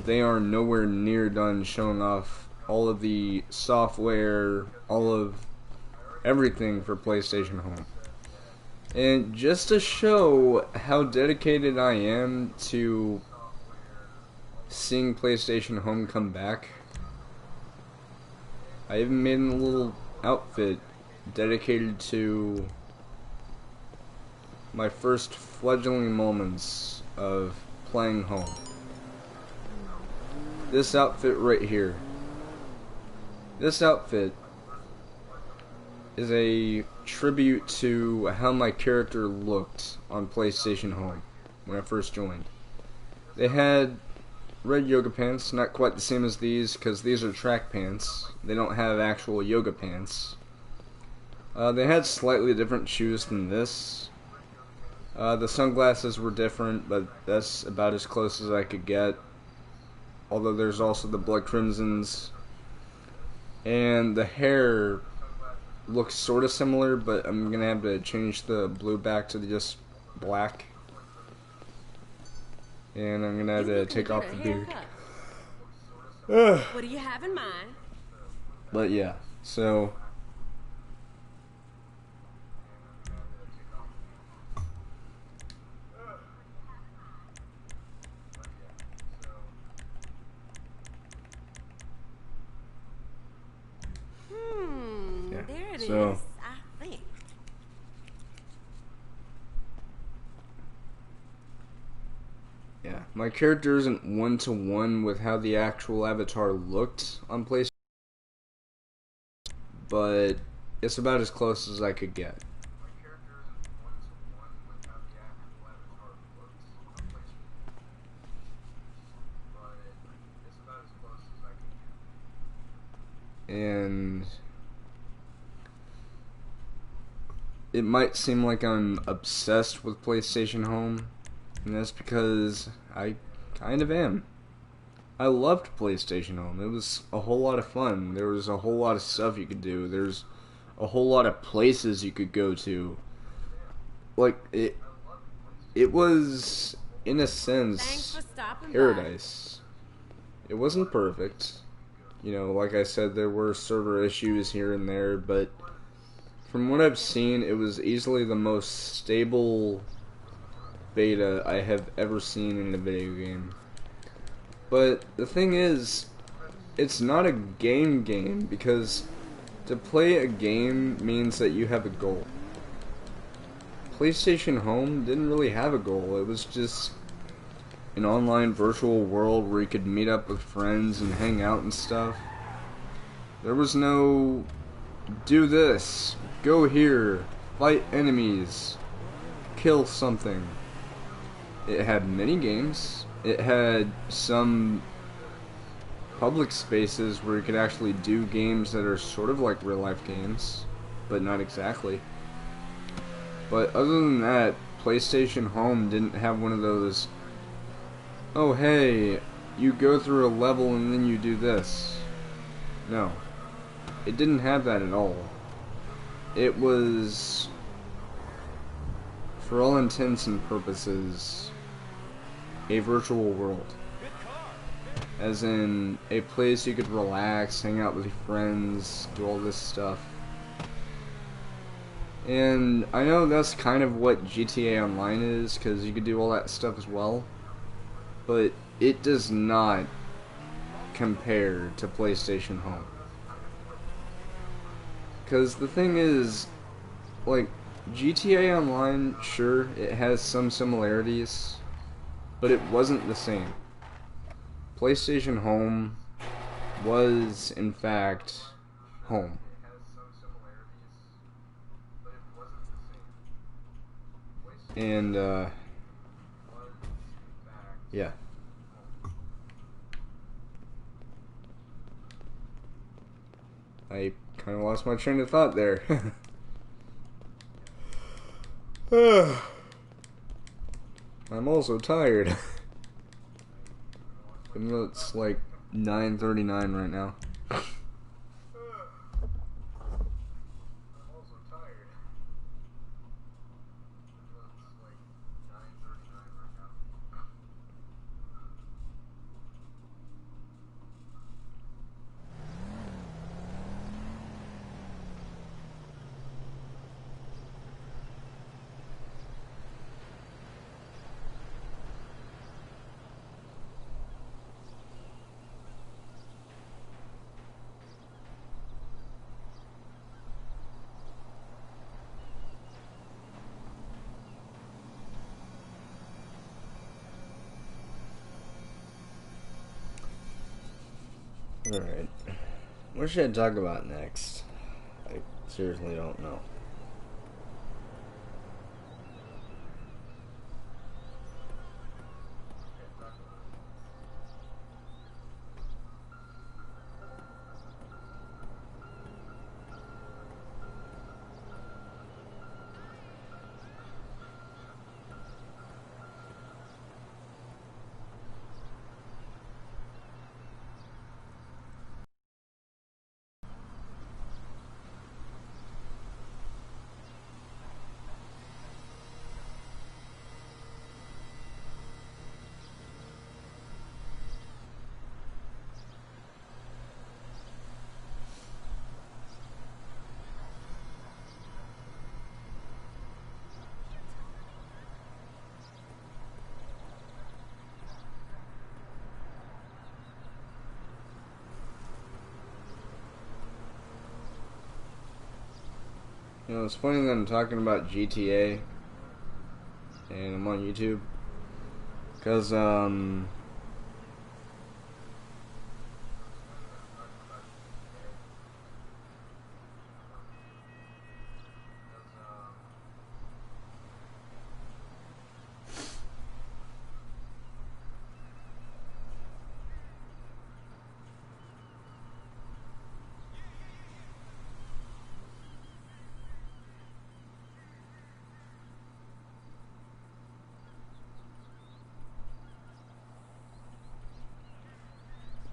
they are nowhere near done showing off all of the software, all of everything for PlayStation Home. And just to show how dedicated I am to seeing PlayStation Home come back, I even made a little outfit dedicated to my first fledgling moments of playing home. This outfit right here. This outfit is a tribute to how my character looked on PlayStation Home when I first joined. They had red yoga pants, not quite the same as these, because these are track pants. They don't have actual yoga pants. They had slightly different shoes than this. The sunglasses were different, but that's about as close as I could get. Although there's also the blood crimsons. And the hair looks sort of similar, but I'm going to have to change the blue back to just black. And I'm going to have to take off the beard. What do you have in mind? But yeah, so yeah. There it So is, I think. yeah, my character isn't one-to-one with how the actual avatar looked on PlayStation, but it's about as close as I could get. and it might seem like I'm obsessed with PlayStation Home, and that's because I kind of am. I loved PlayStation Home. It was a whole lot of fun. There was a whole lot of stuff you could do. There's a whole lot of places you could go to. Like, it was, in a sense, paradise. It wasn't perfect. You know, like I said, there were server issues here and there, but from what I've seen, it was easily the most stable beta I have ever seen in a video game. But the thing is, it's not a game because to play a game means that you have a goal. PlayStation Home didn't really have a goal. It was just an online virtual world where you could meet up with friends and hang out and stuff. There was no do this, go here, fight enemies, kill something. It had mini games. It had some public spaces where you could actually do games that are sort of like real life games, but not exactly. But other than that, PlayStation Home didn't have one of those, oh hey, you go through a level and then you do this. No. It didn't have that at all. It was, for all intents and purposes, a virtual world. As in, a place you could relax, hang out with your friends, do all this stuff. And I know that's kind of what GTA Online is, because you could do all that stuff as well. But it does not compare to PlayStation Home. Because the thing is, like, GTA Online, sure, it has some similarities, but it wasn't the same. PlayStation Home was, in fact, home. And, yeah. I kind of lost my train of thought there. I'm also tired. Even though it's like 9:39 right now. Alright. What should I talk about next? I seriously don't know. You know, it's funny that I'm talking about GTA and I'm on YouTube, because,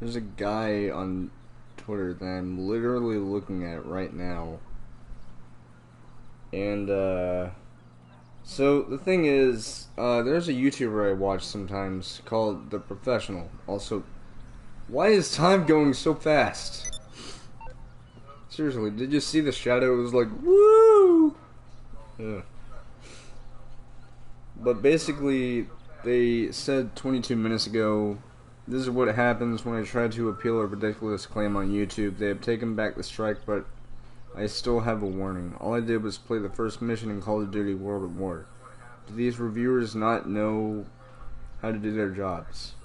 There's a guy on Twitter that I'm literally looking at right now. And, so the thing is, there's a YouTuber I watch sometimes called The Professional. Also, why is time going so fast? Seriously, did you see the shadow? It was like, woo! Ugh. But basically, they said 22 minutes ago, this is what happens when I try to appeal a ridiculous claim on YouTube. They have taken back the strike, but I still have a warning. All I did was play the first mission in Call of Duty World at War. Do these reviewers not know how to do their jobs?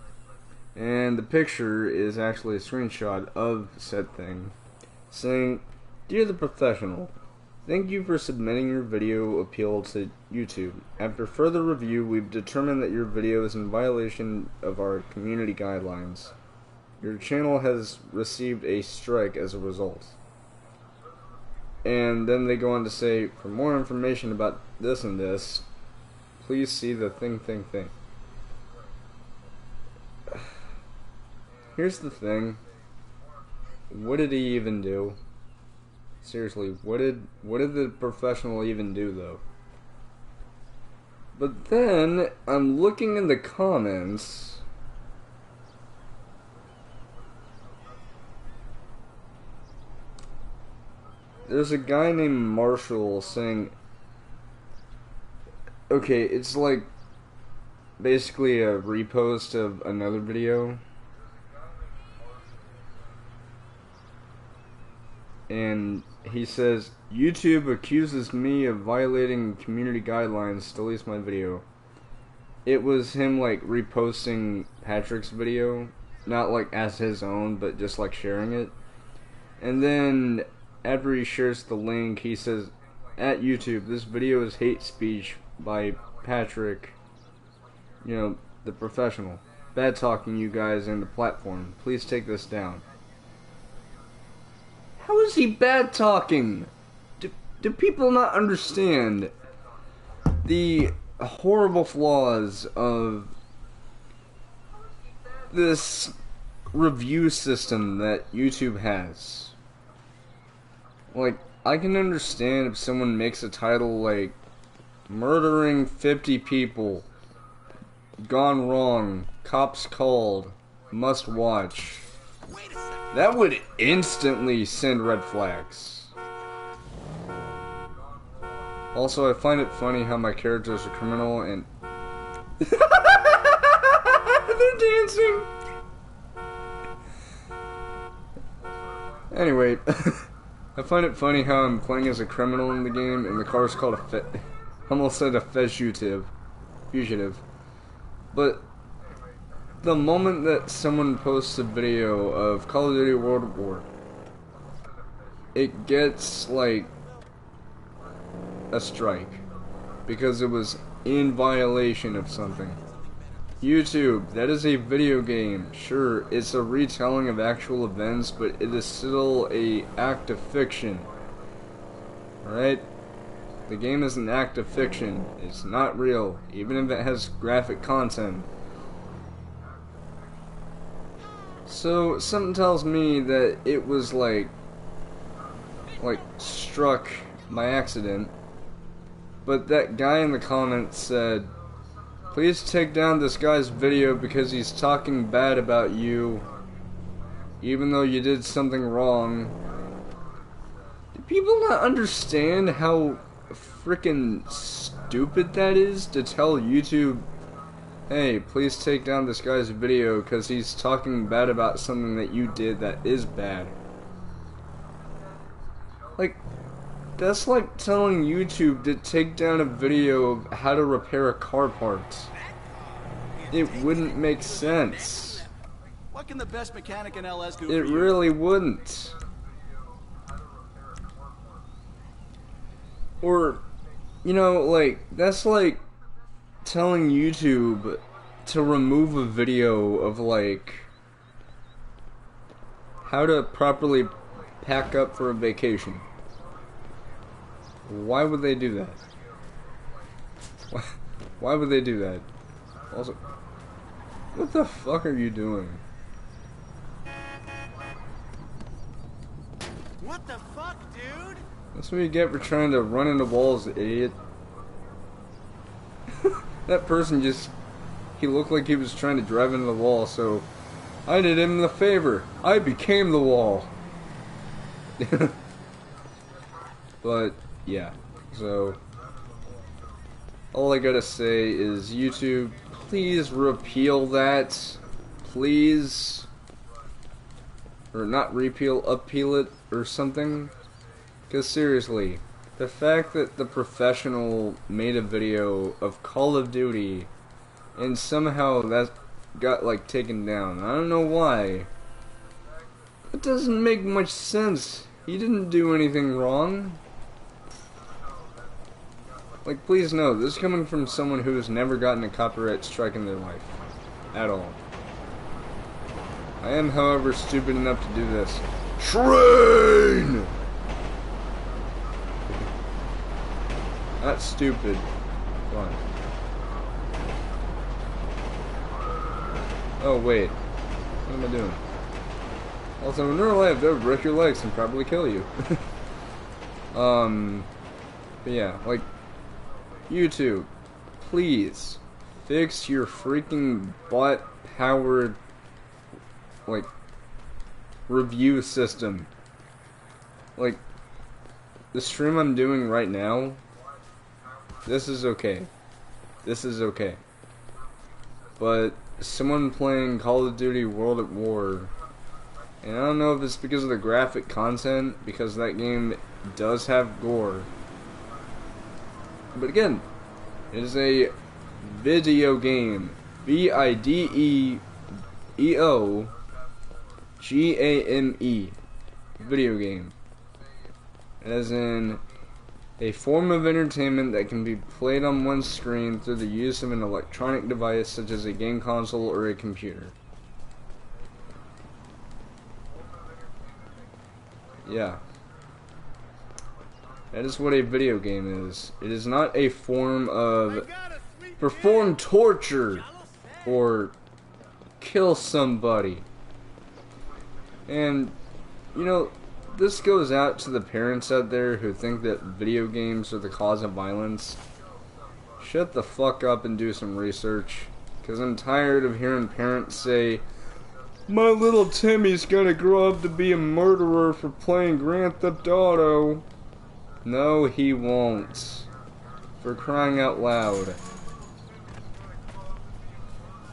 And the picture is actually a screenshot of said thing, saying, "Dear the Professional, thank you for submitting your video appeal to YouTube. After further review, we've determined that your video is in violation of our community guidelines. Your channel has received a strike as a result." And then they go on to say, for more information about this and this, please see the thing. Here's the thing. What did he even do? Seriously, what did the Professional even do, though? But then, I'm looking in the comments. There's a guy named Marshall saying, okay, it's like basically a repost of another video. And he says, YouTube accuses me of violating community guidelines, deletes my video. It was him like reposting Patrick's video, not like as his own, but just like sharing it. And then after he shares the link, he says, at YouTube, this video is hate speech by Patrick, you know, the Professional. Bad talking you guys and the platform. Please take this down. How is he bad talking? Do people not understand the horrible flaws of this review system that YouTube has? Like, I can understand if someone makes a title like murdering 50 people, gone wrong, cops called, must watch. That would instantly send red flags. Also, I find it funny how my character is a criminal and they're dancing. Anyway, I find it funny how I'm playing as a criminal in the game and the car is called I almost said a fugitive. But the moment that someone posts a video of Call of Duty World at War, it gets like a strike because it was in violation of something. YouTube, that is a video game. Sure, it's a retelling of actual events, but it is still an act of fiction. Alright? The game is an act of fiction. It's not real, even if it has graphic content. So, something tells me that it was like struck by accident. But that guy in the comments said, please take down this guy's video because he's talking bad about you, even though you did something wrong. Do people not understand how freaking stupid that is to tell YouTube, hey, please take down this guy's video because he's talking bad about something that you did that is bad? Like, that's like telling YouTube to take down a video of how to repair a car part. It wouldn't make sense. What can the best mechanic in LS do? It really wouldn't. Or, you know, like, that's like telling YouTube to remove a video of, like, how to properly pack up for a vacation. Why would they do that? Why would they do that? Also, what the fuck are you doing? What the fuck, dude? That's what you get for trying to run into walls, idiot. That person just... He looked like he was trying to drive into the wall, so... I did him the favor. I became the wall. But, yeah. So... All I gotta say is, YouTube, please repeal that. Please. Or not repeal, appeal it, or something. Because seriously, the fact that the professional made a video of Call of Duty, and somehow that got, like, taken down. I don't know why. It doesn't make much sense. He didn't do anything wrong. Like, please know, this is coming from someone who has never gotten a copyright strike in their life. At all. I am, however, stupid enough to do this. Train! Not stupid. Fun. Oh, wait. What am I doing? Also, in real life, that would break your legs and probably kill you. But yeah, like, YouTube, please fix your freaking bot-powered, like, review system. Like, the stream I'm doing right now, this is okay. This is okay. But someone playing Call of Duty World at War, and I don't know if it's because of the graphic content, because that game does have gore. But again, it is a video game. VIDEOGAME. Video game. As in a form of entertainment that can be played on one screen through the use of an electronic device such as a game console or a computer. Yeah. That is what a video game is. It is not a form of perform torture or kill somebody. And, you know, this goes out to the parents out there who think that video games are the cause of violence. Shut the fuck up and do some research. Because I'm tired of hearing parents say, my little Timmy's gonna grow up to be a murderer for playing Grand Theft Auto. No, he won't. For crying out loud.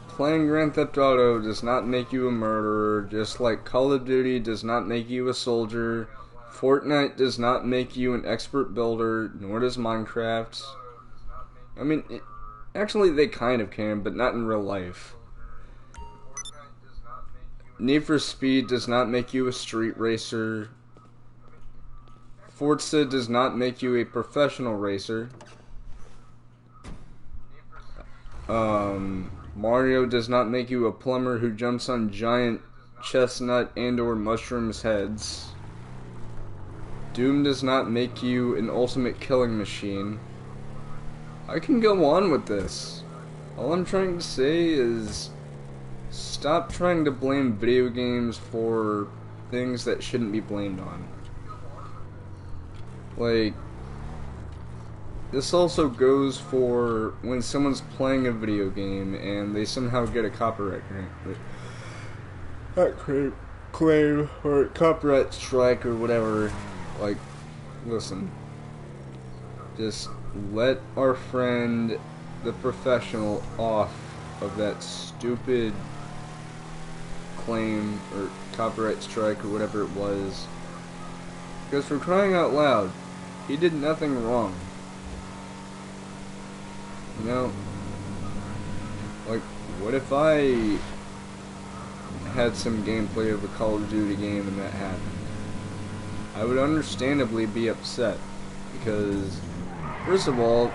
Playing Grand Theft Auto does not make you a murderer, just like Call of Duty does not make you a soldier. Fortnite does not make you an expert builder, nor does Minecraft. I mean, actually they kind of can, but not in real life. Need for Speed does not make you a street racer. Forza does not make you a professional racer. Mario does not make you a plumber who jumps on giant chestnut and or mushrooms heads. Doom does not make you an ultimate killing machine. I can go on with this. All I'm trying to say is stop trying to blame video games for things that shouldn't be blamed on. Like, this also goes for when someone's playing a video game and they somehow get a copyright claim or copyright strike or whatever. Like, listen, just let our friend, the professional, off of that stupid claim or copyright strike or whatever it was. Because for crying out loud, he did nothing wrong. You know, like, what if I had some gameplay of a Call of Duty game and that happened? I would understandably be upset. Because, first of all,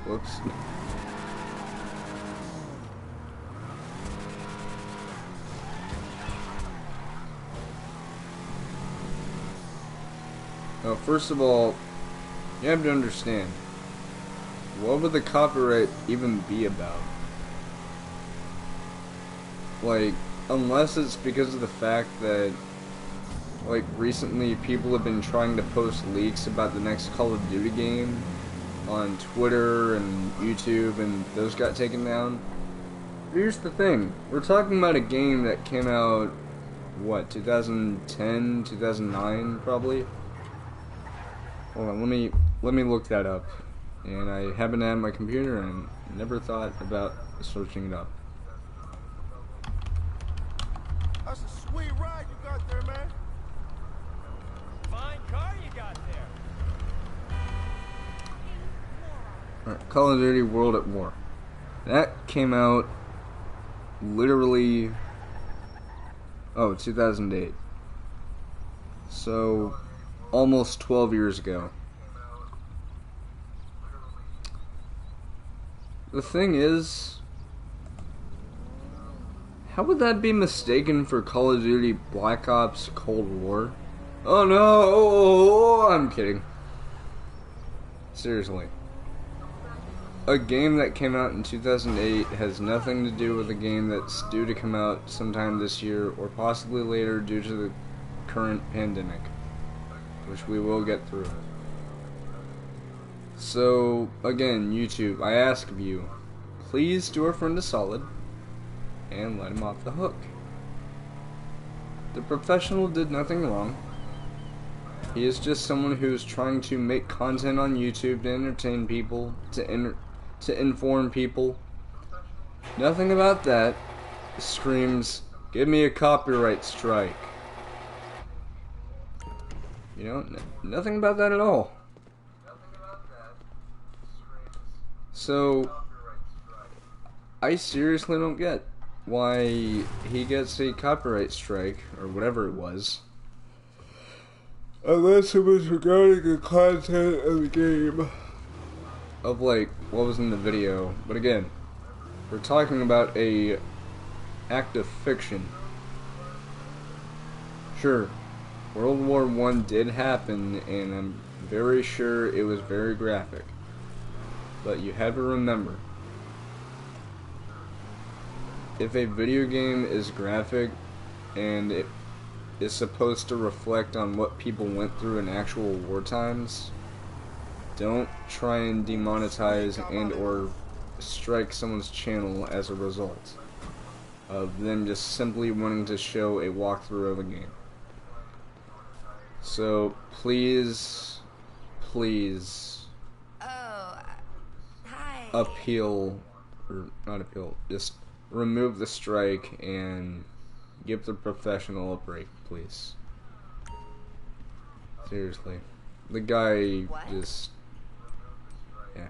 whoops. Now, first of all, you have to understand, what would the copyright even be about? Like, unless it's because of the fact that like recently people have been trying to post leaks about the next Call of Duty game on Twitter and YouTube, and those got taken down. Here's the thing, we're talking about a game that came out, what, 2010, 2009 probably? Hold on, let me look that up. And I haven't had my computer and never thought about searching it up. That's a sweet ride you got there, man. Fine car you got there. Alright, Call of Duty World at War. That came out literally, 2008. So, almost 12 years ago. The thing is, how would that be mistaken for Call of Duty Black Ops Cold War? Oh no, I'm kidding. Seriously. A game that came out in 2008 has nothing to do with a game that's due to come out sometime this year or possibly later due to the current pandemic, which we will get through. So, again, YouTube, I ask of you, please do our friend a solid and let him off the hook. The professional did nothing wrong. He is just someone who's trying to make content on YouTube to entertain people, to inform people. Nothing about that screams, give me a copyright strike. You know, nothing about that at all. So, I seriously don't get why he gets a copyright strike, or whatever it was. Unless it was regarding the content of the game. Of, like, what was in the video. But again, we're talking about a act of fiction. Sure, World War I did happen, and I'm very sure it was very graphic. But you have to remember, if a video game is graphic and it is supposed to reflect on what people went through in actual war times, don't try and demonetize and or strike someone's channel as a result of them just simply wanting to show a walkthrough of a game. So please, appeal, or not appeal, just remove the strike and give the professional a break, please. Seriously. The guy just, yeah.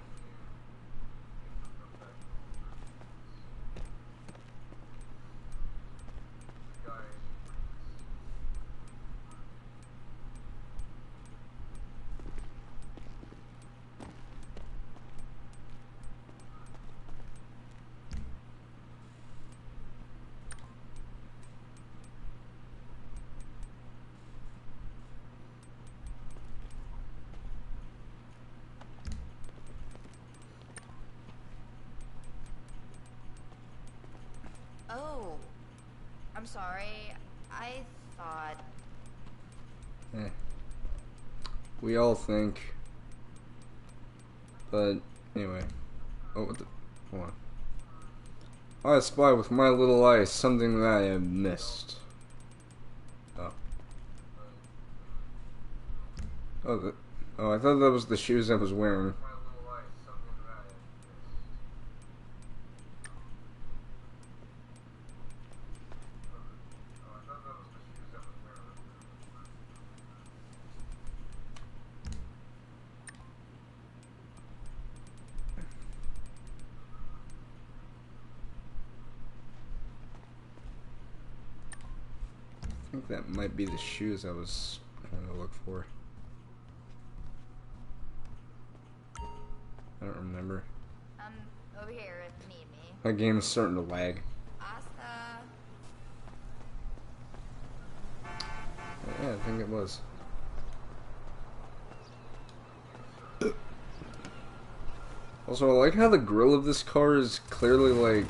Oh, I'm sorry. I thought... We all think. But, anyway. Oh, what the... Hold on. I spy with my little eye something that I have missed. Oh. Oh, I thought that was the shoes I was wearing. I think that might be the shoes I was trying to look for. I don't remember. Over here if you need me. My game is starting to lag. Asta. Yeah, I think it was. Also, I like how the grill of this car is clearly like...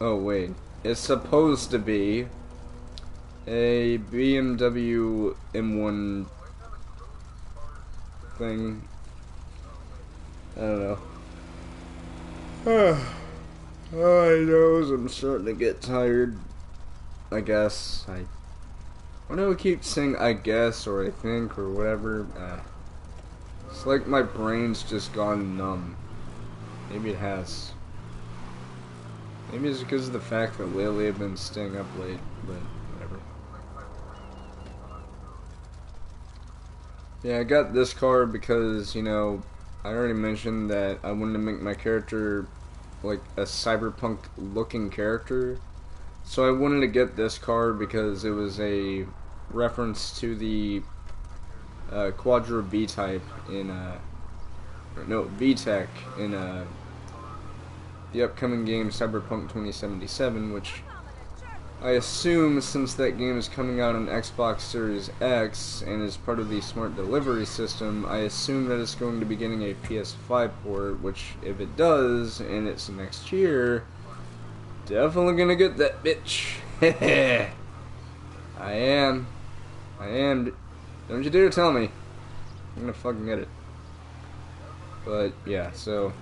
Oh, wait. It's supposed to be a BMW M1 thing. I don't know. Oh, I knows I'm starting to get tired. I guess. I know I keep saying I guess or I think or whatever. It's like my brain's just gone numb. Maybe it has. Maybe it's because of the fact that lately I've been staying up late, but whatever. Yeah, I got this car because, you know, I already mentioned that I wanted to make my character like a cyberpunk looking character. So I wanted to get this car because it was a reference to the Quadro V-Type in VTEC in the upcoming game Cyberpunk 2077, which I assume, since that game is coming out on Xbox Series X and is part of the Smart Delivery system, I assume that it's going to be getting a PS5 port, which if it does, and it's next year, definitely gonna get that bitch. I am. Don't you dare tell me. I'm gonna fucking get it. But, yeah, so...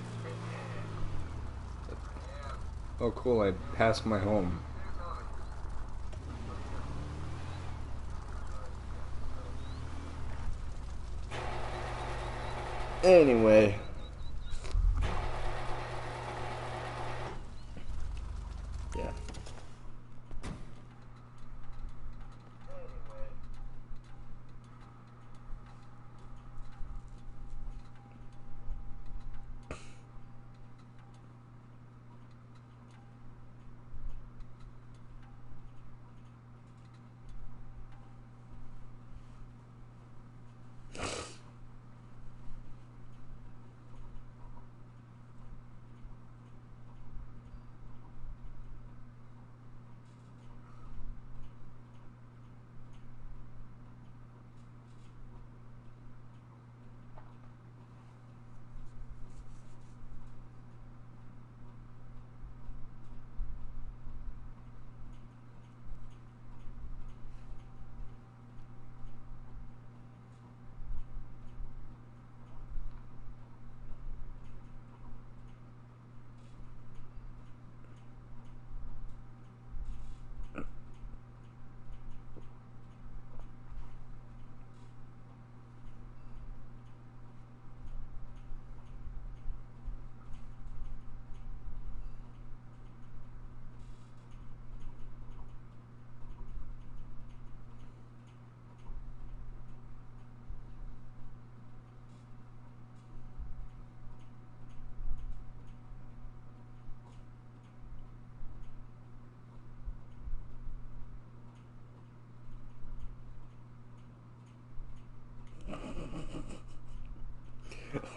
Oh, cool, I passed my home. Anyway. Yeah.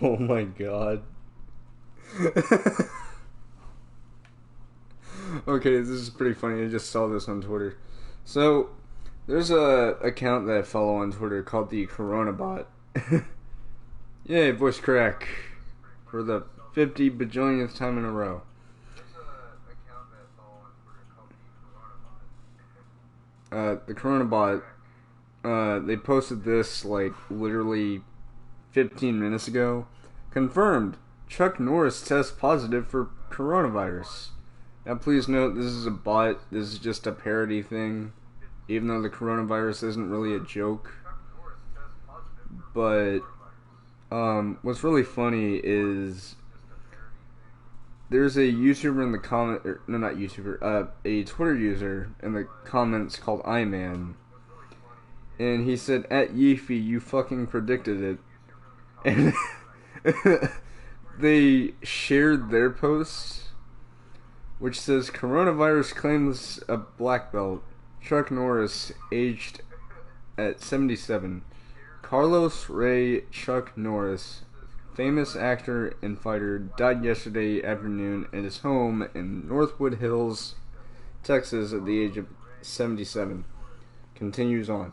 Oh my god. Okay, this is pretty funny. I just saw this on Twitter. So, there's a account that I follow on Twitter called the Coronabot. Yay, voice crack. For the 50 bajillionth time in a row. The Coronabot, they posted this, like, literally 15 minutes ago. Confirmed. Chuck Norris tests positive for coronavirus. Now please note, this is a bot. This is just a parody thing. Even though the coronavirus isn't really a joke. But, what's really funny is there's a YouTuber in the comment, no, not YouTuber, a Twitter user in the comments called iMan. And he said, "At Yeefy, you fucking predicted it." And they shared their post, which says, "Coronavirus claims a black belt. Chuck Norris, aged at 77. Carlos Ray Chuck Norris, famous actor and fighter, died yesterday afternoon at his home in Northwood Hills, Texas, at the age of 77. Continues on.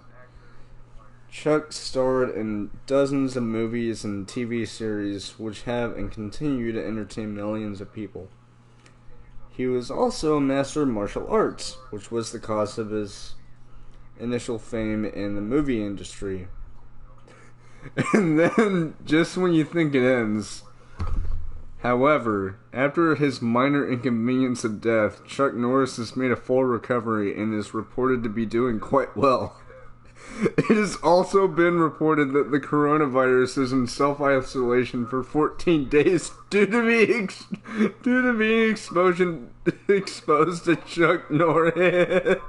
Chuck starred in dozens of movies and TV series which have and continue to entertain millions of people. He was also a master of martial arts, which was the cause of his initial fame in the movie industry. And then, just when you think it ends, however, after his minor inconvenience of death, Chuck Norris has made a full recovery and is reported to be doing quite well. It has also been reported that the coronavirus is in self-isolation for 14 days due to being exposed to Chuck Norris.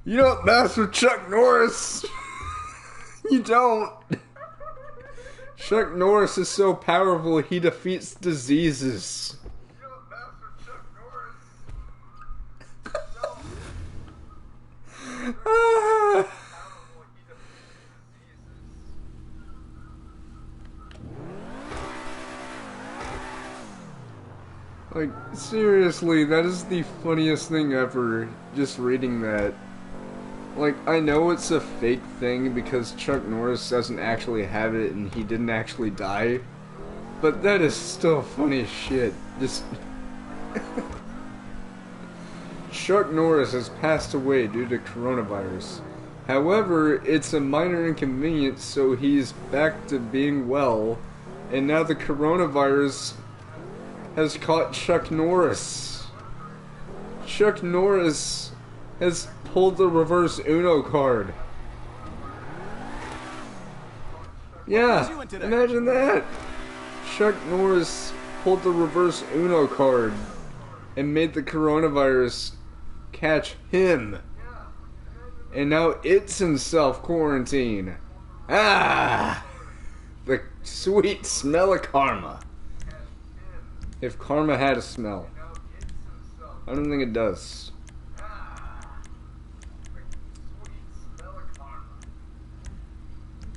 You don't mess with Chuck Norris. You don't. Chuck Norris is so powerful he defeats diseases. You don't mess with Chuck Norris. Like, seriously, that is the funniest thing ever, just reading that. Like, I know it's a fake thing because Chuck Norris doesn't actually have it and he didn't actually die, but that is still funny as shit. Just... Chuck Norris has passed away due to coronavirus. However, it's a minor inconvenience, so he's back to being well, and now the coronavirus has caught Chuck Norris. Chuck Norris has pulled the reverse Uno card. Yeah, imagine that. Chuck Norris pulled the reverse Uno card and made the coronavirus catch him. And now it's in self-quarantine. Ah! The sweet smell of karma. If karma had a smell. I don't think it does.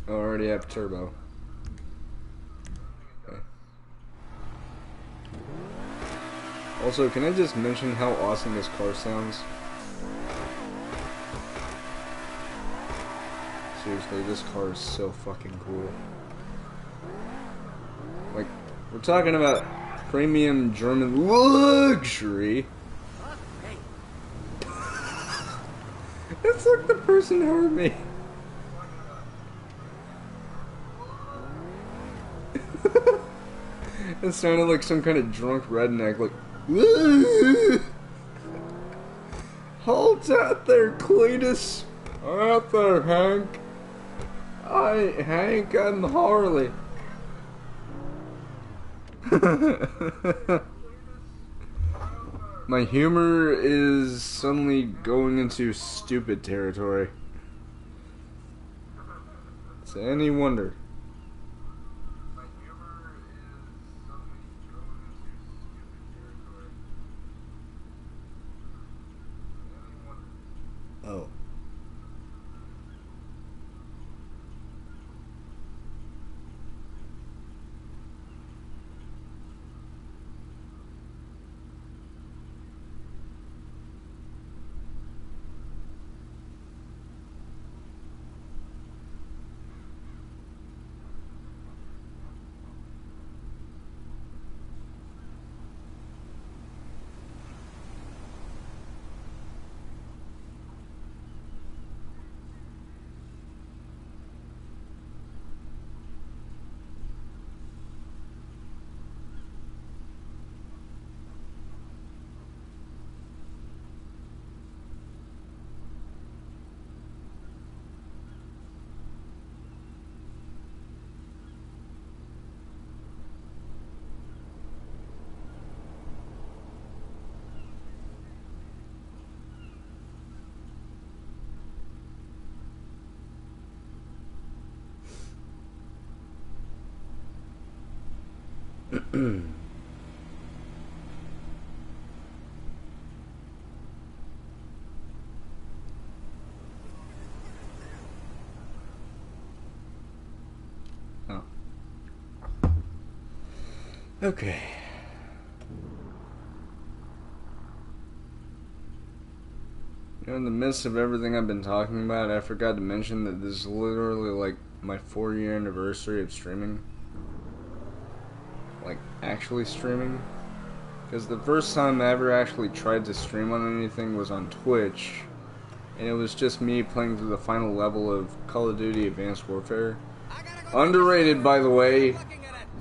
I already have turbo. Okay. Also, can I just mention how awesome this car sounds? Seriously, this car is so fucking cool. Like, we're talking about premium German luxury. It's like the person heard me. It sounded like some kind of drunk redneck, like, hold out there, Cletus. Out there, Hank. Hank, I'm Harley. My humor is suddenly going into stupid territory. Is it any wonder? Oh. Oh. Okay. You know, in the midst of everything I've been talking about, I forgot to mention that this is literally like my 4-year anniversary of streaming. Like, actually streaming. Because the first time I ever actually tried to stream on anything was on Twitch. And it was just me playing through the final level of Call of Duty Advanced Warfare. Underrated, by the way.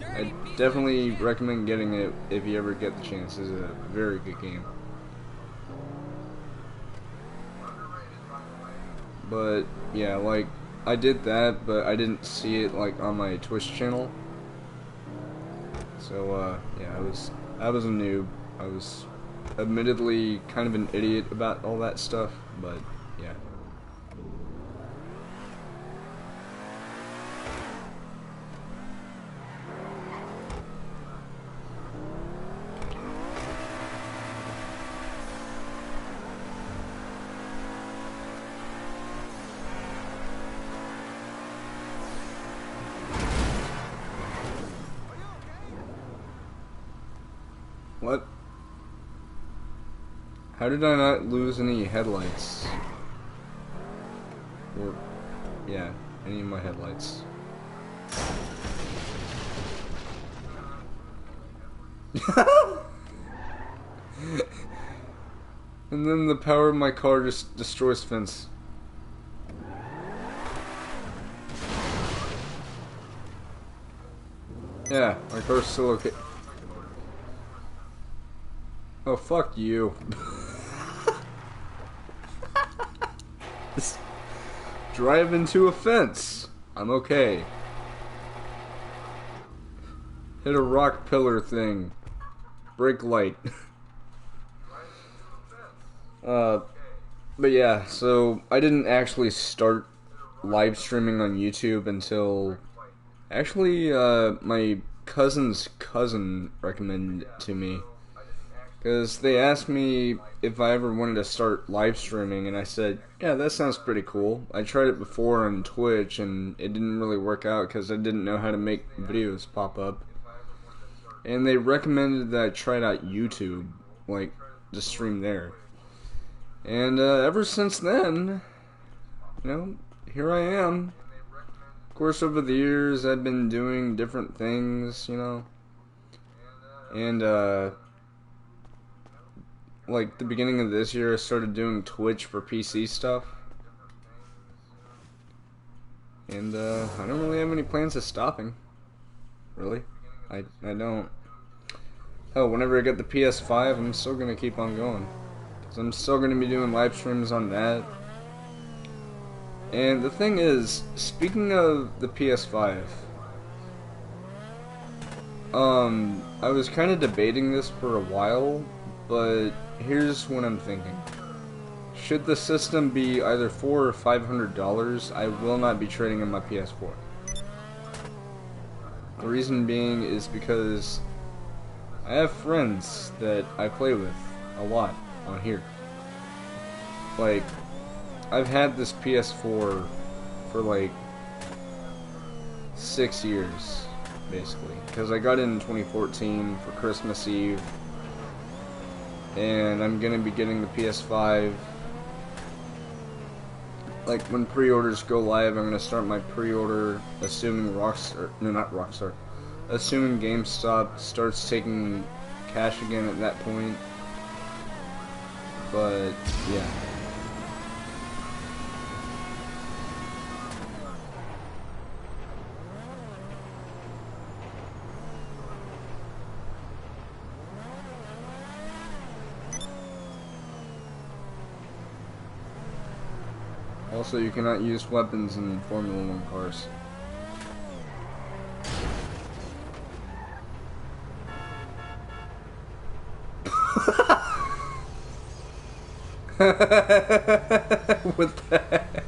I definitely recommend getting it if you ever get the chance. It's a very good game. But yeah, like, I did that, but I didn't see it like on my Twitch channel. So yeah, I was a noob. I was admittedly kind of an idiot about all that stuff, but yeah. What? How did I not lose any headlights? Or, yeah, any of my headlights. And then the power of my car just destroys fence. Yeah, my car's still okay. Oh, fuck you. Just drive into a fence. I'm okay. Hit a rock pillar thing. Brake light. But yeah, so I didn't actually start live streaming on YouTube until actually my cousin's cousin recommended it to me. Because they asked me if I ever wanted to start live streaming, and I said, yeah, that sounds pretty cool. I tried it before on Twitch, and it didn't really work out because I didn't know how to make videos pop up. And they recommended that I tried out YouTube, like, to stream there. And ever since then, you know, here I am. Of course, over the years, I've been doing different things, you know. And, like, the beginning of this year, I started doing Twitch for PC stuff. And, I don't really have any plans of stopping. Really. I don't. Hell, whenever I get the PS5, I'm still gonna keep on going. Because I'm still gonna be doing live streams on that. And the thing is, speaking of the PS5, I was kind of debating this for a while, but here's what I'm thinking. Should the system be either $400 or $500, I will not be trading in my PS4. The reason being is because I have friends that I play with a lot on here. Like, I've had this PS4 for like 6 years, basically. Because I got it in 2014 for Christmas Eve. And I'm gonna be getting the PS5. Like, when pre-orders go live, I'm gonna start my pre-order, assuming assuming GameStop starts taking cash again at that point. But, yeah. Also, you cannot use weapons in Formula 1 cars. What the heck?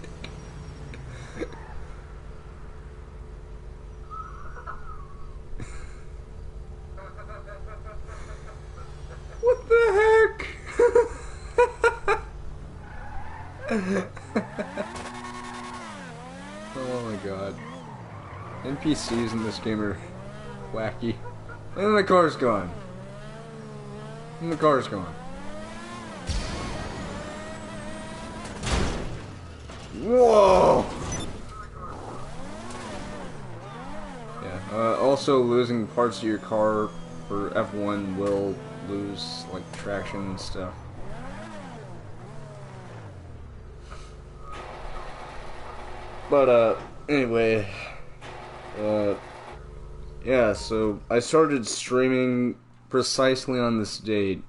What the heck? Oh my god. NPCs in this game are wacky. And the car's gone. And the car's gone. Whoa! Yeah, also losing parts of your car for F1 will lose, like, traction and stuff. But, anyway, yeah, so I started streaming precisely on this date,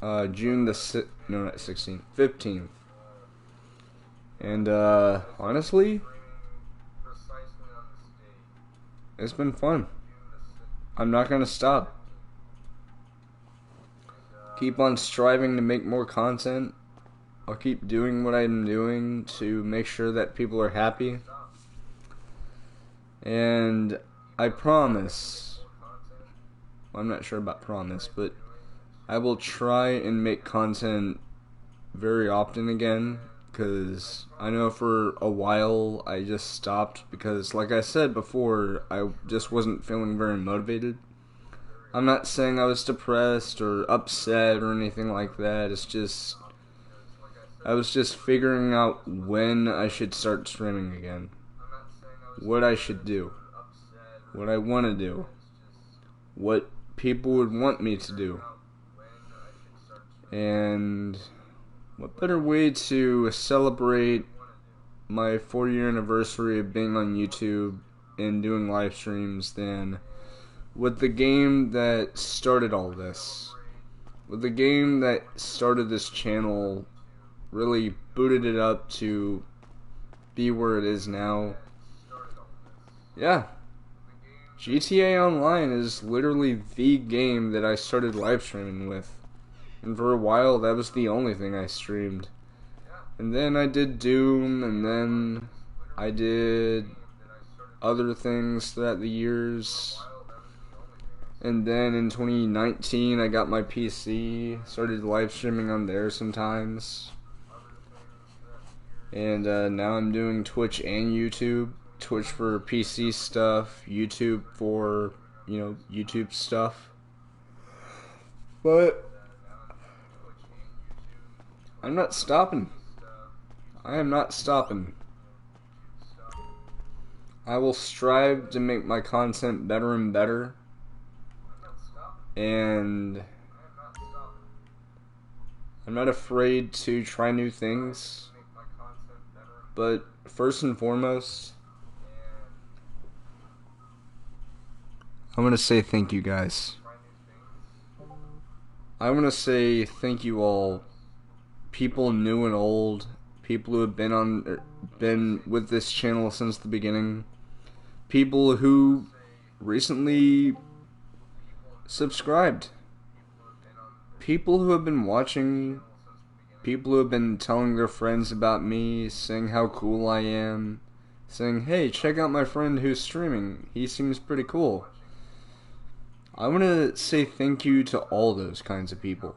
June the no, not 16th, 15th. And, honestly, it's been fun. I'm not gonna stop. Keep on striving to make more content. I'll keep doing what I'm doing to make sure that people are happy. And I promise, I'm not sure about promise, but I will try and make content very often again, because I know for a while I just stopped because, like I said before, I just wasn't feeling very motivated. I'm not saying I was depressed or upset or anything like that. It's just I was just figuring out when I should start streaming again, what I should do, what I want to do, what people would want me to do. And what better way to celebrate my 4-year anniversary of being on YouTube and doing live streams than with the game that started all this. With the game that started this channel, really booted it up to be where it is now. Yeah. GTA Online is literally the game that I started live streaming with. And for a while, that was the only thing I streamed. And then I did Doom, and then I did other things throughout the years. And then in 2019, I got my PC, started live streaming on there sometimes. And now I'm doing Twitch and YouTube. Twitch for PC stuff, YouTube for, YouTube stuff. But I'm not stopping. I am not stopping. I will strive to make my content better and better. And I'm not afraid to try new things. But first and foremost, I want to say thank you guys. I want to say thank you all, people new and old, people who have been with this channel since the beginning, people who recently subscribed, people who have been watching, people who have been telling their friends about me, saying how cool I am, saying, hey, check out my friend who's streaming, he seems pretty cool. I want to say thank you to all those kinds of people.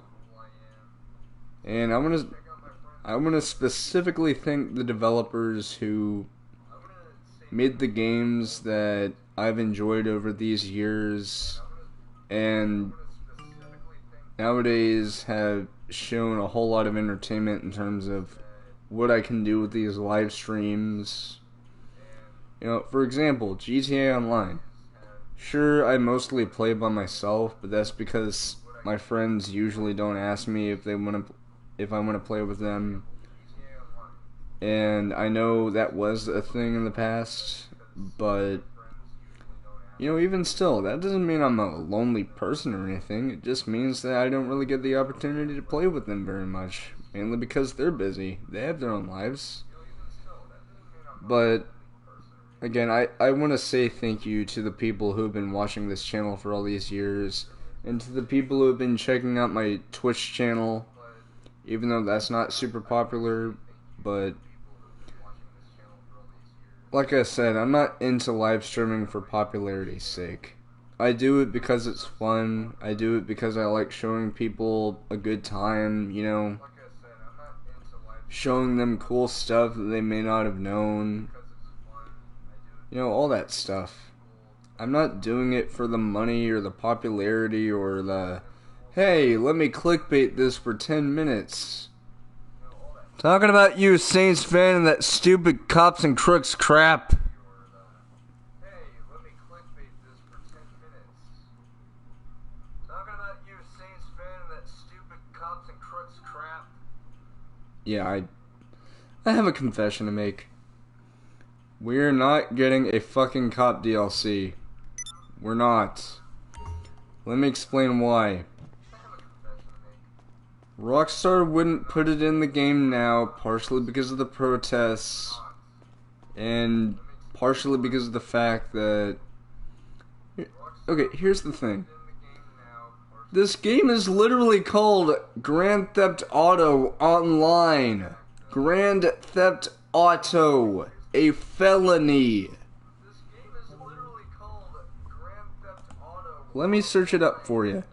And I want to specifically thank the developers who made the games that I've enjoyed over these years and nowadays have shown a whole lot of entertainment in terms of what I can do with these live streams. For example, GTA Online. Sure, I mostly play by myself, but that's because my friends usually don't ask me if I want to play with them. And I know that was a thing in the past, but even still, that doesn't mean I'm a lonely person or anything. It just means that I don't really get the opportunity to play with them very much, mainly because they're busy. They have their own lives. But again, I want to say thank you to the people who have been watching this channel for all these years, and to the people who have been checking out my Twitch channel, even though that's not super popular, but like I said, I'm not into live streaming for popularity's sake. I do it because it's fun, I do it because I like showing people a good time, showing them cool stuff that they may not have known. All that stuff. I'm not doing it for the money or the popularity or the, hey, let me clickbait this for 10 minutes Talking about you, Saints fan, and that stupid cops and crooks crap. Hey, let me clickbait this for 10 minutes. Talking about you, Saints fan, and that stupid cops and crooks crap. Yeah, I have a confession to make. We're not getting a fucking cop DLC. We're not. Let me explain why. Rockstar wouldn't put it in the game now, partially because of the protests, and partially because of the fact that... Okay, here's the thing. This game is literally called Grand Theft Auto Online. Grand Theft Auto. A felony. Let me search it up for you.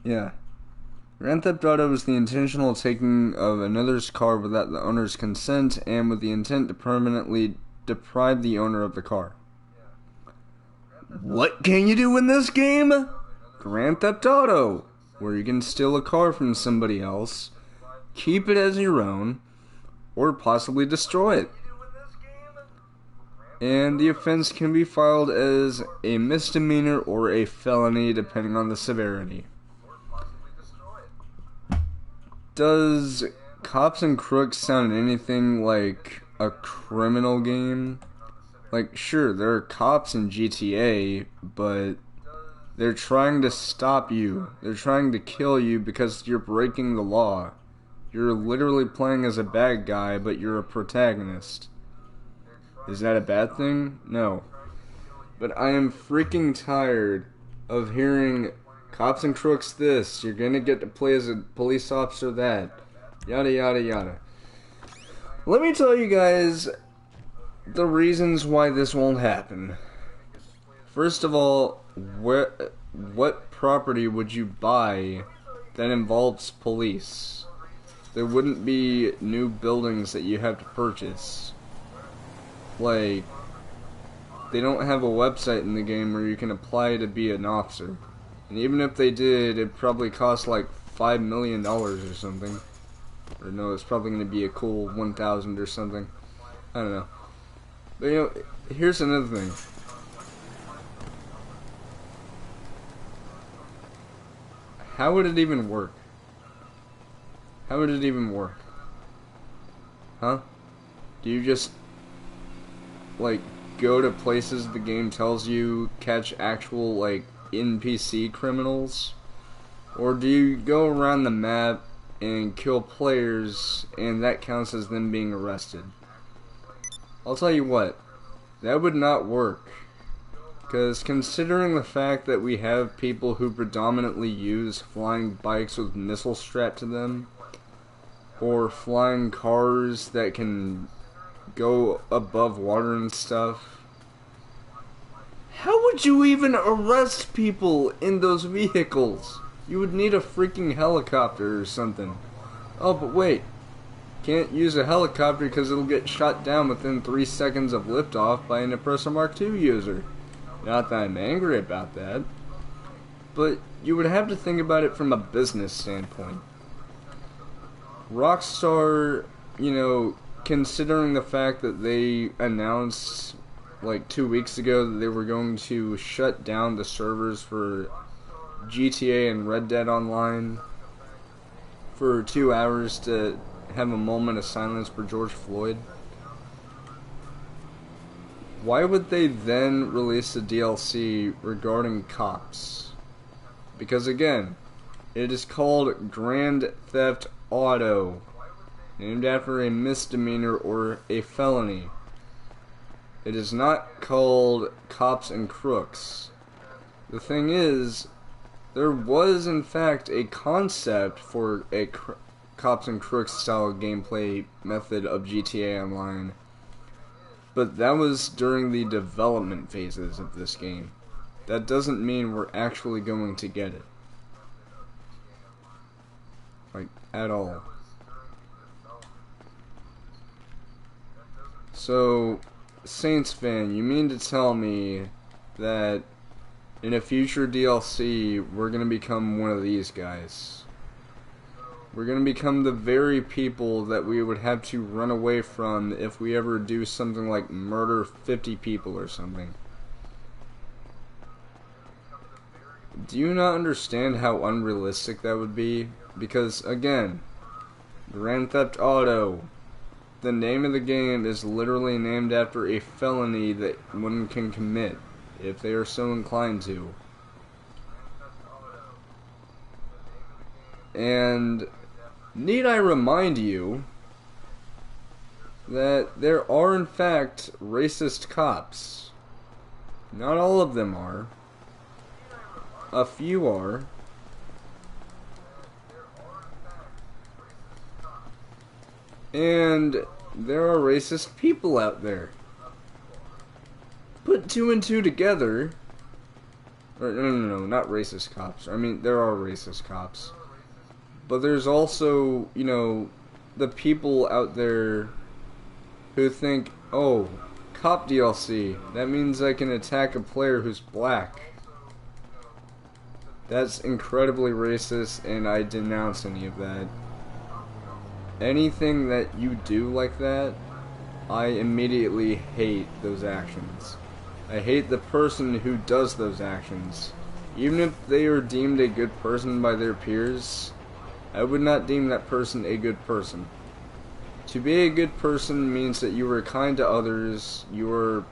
Yeah. Grand Theft Auto is the intentional taking of another's car without the owner's consent and with the intent to permanently deprive the owner of the car. What can you do in this game? Grand Theft Auto, where you can steal a car from somebody else, keep it as your own, or possibly destroy it. And the offense can be filed as a misdemeanor or a felony depending on the severity. Does Cops and Crooks sound anything like a criminal game? Like, sure, there are cops in GTA, but they're trying to stop you. They're trying to kill you because you're breaking the law. You're literally playing as a bad guy, but you're a protagonist. Is that a bad thing? No. But I am freaking tired of hearing cops and crooks this, you're gonna get to play as a police officer that, yada yada yada. Let me tell you guys the reasons why this won't happen. First of all, what property would you buy that involves police? There wouldn't be new buildings that you have to purchase. Like, they don't have a website in the game where you can apply to be an officer. And even if they did, it'd probably cost like $5 million or something. Or no, it's probably going to be a cool 1,000 or something. I don't know. But you know, here's another thing. How would it even work? How would it even work? Huh? Do you just, like, go to places the game tells you catch actual, like, NPC criminals? Or do you go around the map and kill players and that counts as them being arrested? I'll tell you what, that would not work. Because considering the fact that we have people who predominantly use flying bikes with missiles strapped to them, or flying cars that can go above water and stuff, how would you even arrest people in those vehicles? You would need a freaking helicopter or something. Oh, but wait. Can't use a helicopter because it'll get shot down within 3 seconds of liftoff by an Oppressor Mark II user. Not that I'm angry about that. But you would have to think about it from a business standpoint. Rockstar, you know, considering the fact that they announced like 2 weeks ago that they were going to shut down the servers for GTA and Red Dead Online for 2 hours to have a moment of silence for George Floyd. Why would they then release a DLC regarding cops? Because again, it is called Grand Theft Auto, named after a misdemeanor or a felony. It is not called Cops and Crooks. The thing is, there was in fact a concept for a Cops and Crooks style gameplay method of GTA Online, but that was during the development phases of this game. That doesn't mean we're actually going to get it. Like, at all. So, Saints fan, you mean to tell me that in a future DLC, we're gonna become one of these guys? We're gonna become the very people that we would have to run away from if we ever do something like murder 50 people or something. Do you not understand how unrealistic that would be? Because, again, Grand Theft Auto, the name of the game is literally named after a felony that one can commit, if they are so inclined to. And need I remind you that there are in fact racist cops. Not all of them are. A few are. And there are racist people out there. Put two and two together. Or, no, not racist cops. I mean, there are racist cops. But there's also, you know, the people out there who think, oh, cop DLC, that means I can attack a player who's black. That's incredibly racist, and I denounce any of that. Anything that you do like that, I immediately hate those actions. I hate the person who does those actions. Even if they are deemed a good person by their peers, I would not deem that person a good person. To be a good person means that you are kind to others, you are,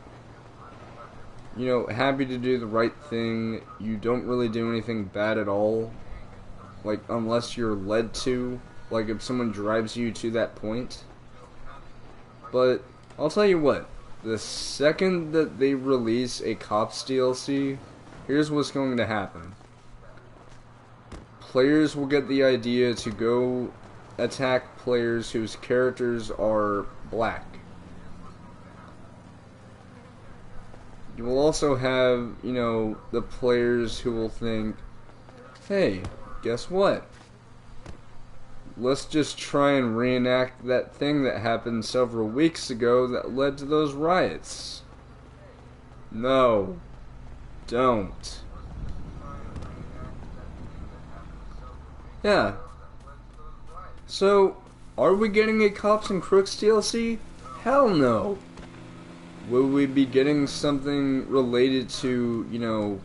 you know, happy to do the right thing, you don't really do anything bad at all, like, unless you're led to, like if someone drives you to that point. But, I'll tell you what, the second that they release a Cops DLC, here's what's going to happen. Players will get the idea to go attack players whose characters are black. You will also have, you know, the players who will think, hey, guess what? Let's just try and reenact that thing that happened several weeks ago that led to those riots. No. Don't. Yeah. So, are we getting a Cops and Crooks DLC? Hell no. Will we be getting something related to, you know,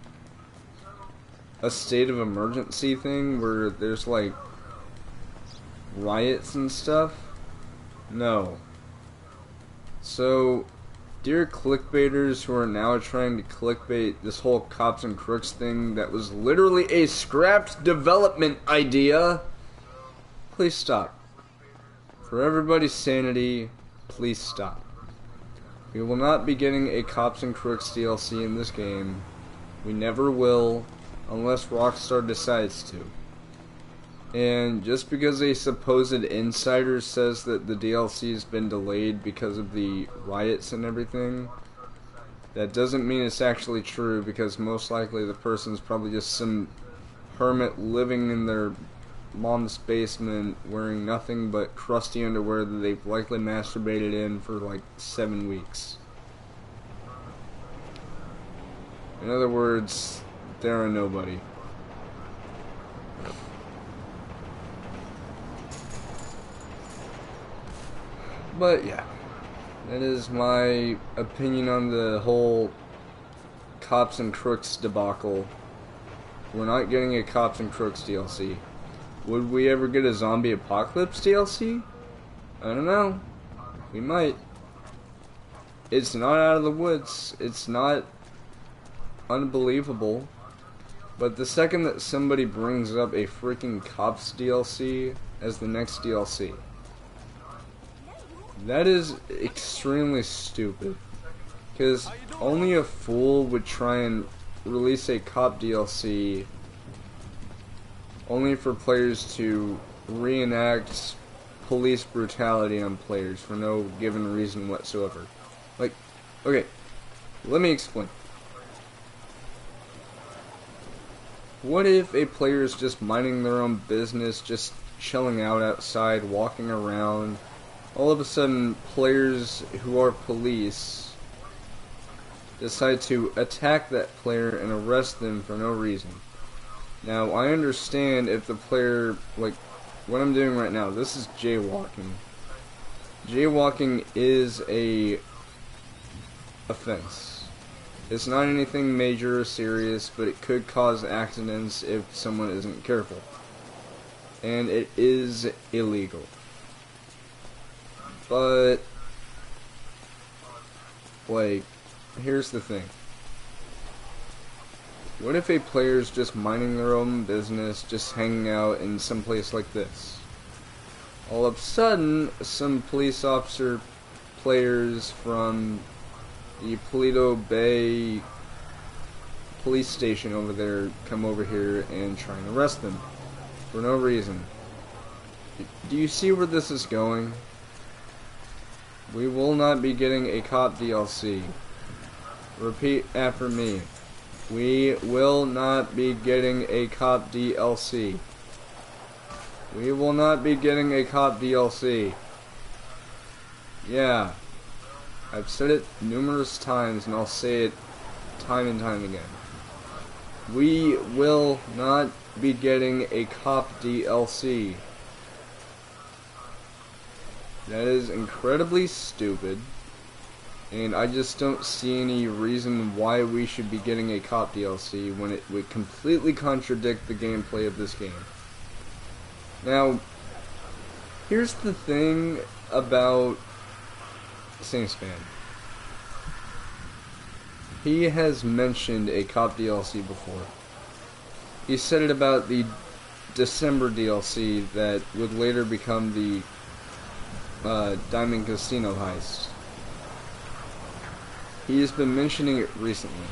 a state of emergency thing where there's like riots and stuff? No. So, dear clickbaiters who are now trying to clickbait this whole Cops and Crooks thing that was literally a scrapped development idea, please stop. For everybody's sanity, please stop. We will not be getting a Cops and Crooks DLC in this game. We never will, unless Rockstar decides to. And just because a supposed insider says that the DLC has been delayed because of the riots and everything, that doesn't mean it's actually true, because most likely the person's probably just some hermit living in their mom's basement wearing nothing but crusty underwear that they've likely masturbated in for like 7 weeks. In other words, they're a nobody. But yeah, that is my opinion on the whole Cops and Crooks debacle. We're not getting a Cops and Crooks DLC. Would we ever get a Zombie Apocalypse DLC? I don't know. We might. It's not out of the woods. It's not unbelievable. But the second that somebody brings up a freaking Cops DLC as the next DLC, that is extremely stupid. Because only a fool would try and release a cop DLC only for players to reenact police brutality on players for no given reason whatsoever. Like, okay, let me explain. what if a player is just minding their own business, just chilling out outside, walking around, all of a sudden players who are police decide to attack that player and arrest them for no reason. Now, I understand if the player, like what I'm doing right now, this is jaywalking. Jaywalking is a offense. It's not anything major or serious, but it could cause accidents if someone isn't careful. And it is illegal. But, like, here's the thing. What if a player's just minding their own business, just hanging out in some place like this? All of a sudden, some police officer players from the Paleto Bay police station over there come over here and try and arrest them for no reason. Do you see where this is going? We will not be getting a cop DLC. Repeat after me. We will not be getting a cop DLC. We will not be getting a cop DLC. Yeah. I've said it numerous times and I'll say it time and time again. We will not be getting a cop DLC. That is incredibly stupid, and I just don't see any reason why we should be getting a cop DLC when it would completely contradict the gameplay of this game. Now, here's the thing about Sainspan. He has mentioned a cop DLC before. He said it about the December DLC that would later become the Diamond Casino Heist. He has been mentioning it recently,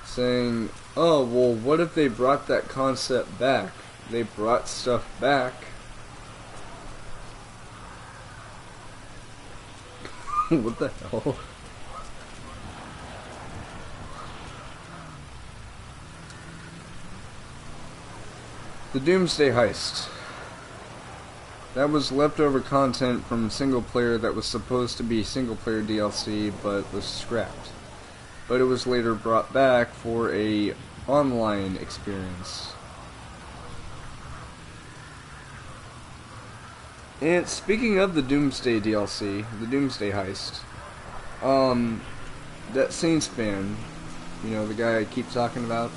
saying, oh, well, what if they brought that concept back? They brought stuff back. What the hell? The Doomsday Heist. That was leftover content from single player that was supposed to be single player DLC but was scrapped. But it was later brought back for a online experience. And speaking of the Doomsday DLC, the Doomsday Heist, that Sainspan, you know, the guy I keep talking about,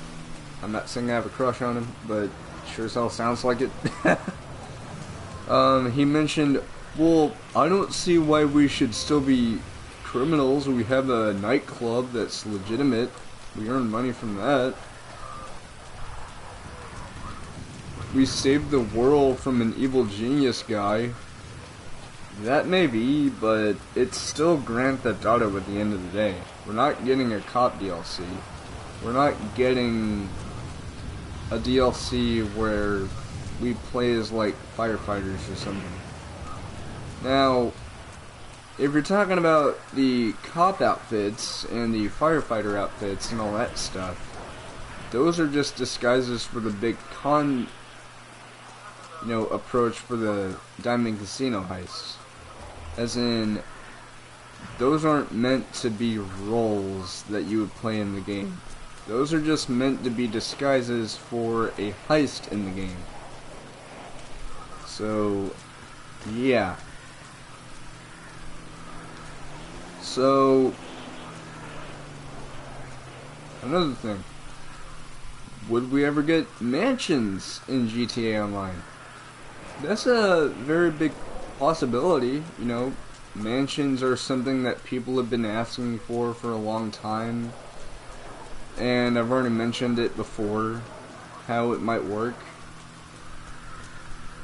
I'm not saying I have a crush on him, but sure as hell sounds like it. He mentioned, well, I don't see why we should still be criminals. We have a nightclub that's legitimate. We earn money from that. We saved the world from an evil genius guy. That may be, but it's still Grand Theft Auto at the end of the day. We're not getting a cop DLC. We're not getting a DLC where we play as like firefighters or something. Now, if you're talking about the cop outfits and the firefighter outfits and all that stuff, those are just disguises for the big approach for the Diamond Casino Heist. As in, those aren't meant to be roles that you would play in the game. Those are just meant to be disguises for a heist in the game. So, yeah. So, another thing. Would we ever get mansions in GTA Online? That's a very big possibility, you know. Mansions are something that people have been asking for a long time. And I've already mentioned it before, how it might work.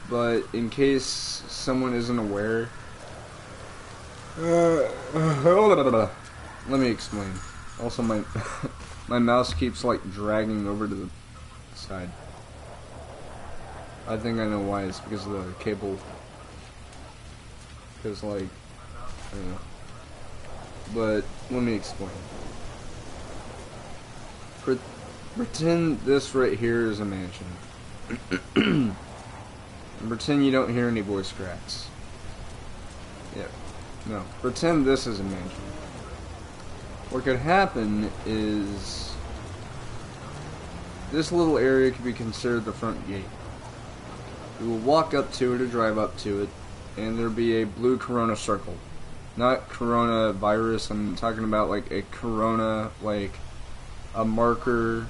But in case someone isn't aware, let me explain. Also, my my mouse keeps like dragging over to the side. I think I know why. It's because of the cable. Because like, I don't know. But let me explain. Pretend this right here is a mansion. And pretend you don't hear any voice cracks. Yep. No. Pretend this is a mansion. What could happen is this little area could be considered the front gate. You will walk up to it or drive up to it, and there'll be a blue corona circle. Not coronavirus, I'm talking about like a corona, like a marker.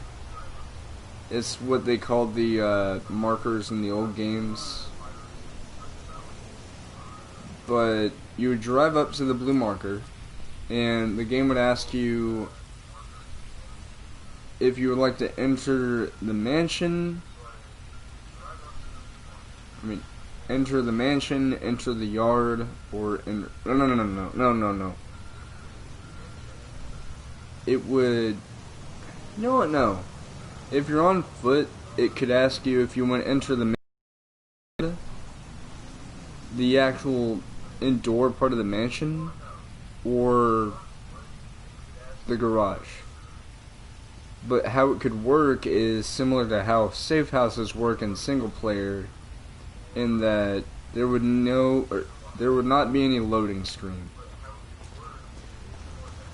It's what they called the markers in the old games. But you would drive up to the blue marker, and the game would ask you if you would like to enter the mansion. Enter the mansion, enter the yard, or enter. No. It would. You know what? No. If you're on foot, it could ask you if you want to enter the actual indoor part of the mansion, or the garage. But how it could work is similar to how safe houses work in single player, in that there would not be any loading screen.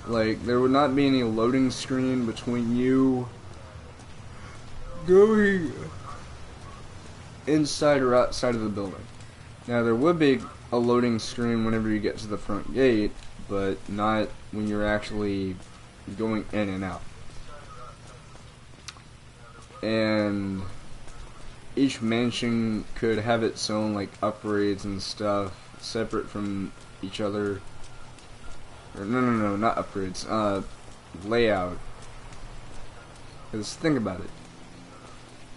Like, there would not be any loading screen between you going inside or outside of the building. Now, there would be a loading screen whenever you get to the front gate, but not when you're actually going in and out. And each mansion could have its own like upgrades and stuff separate from each other. Or no, not upgrades. Layout. Because think about it.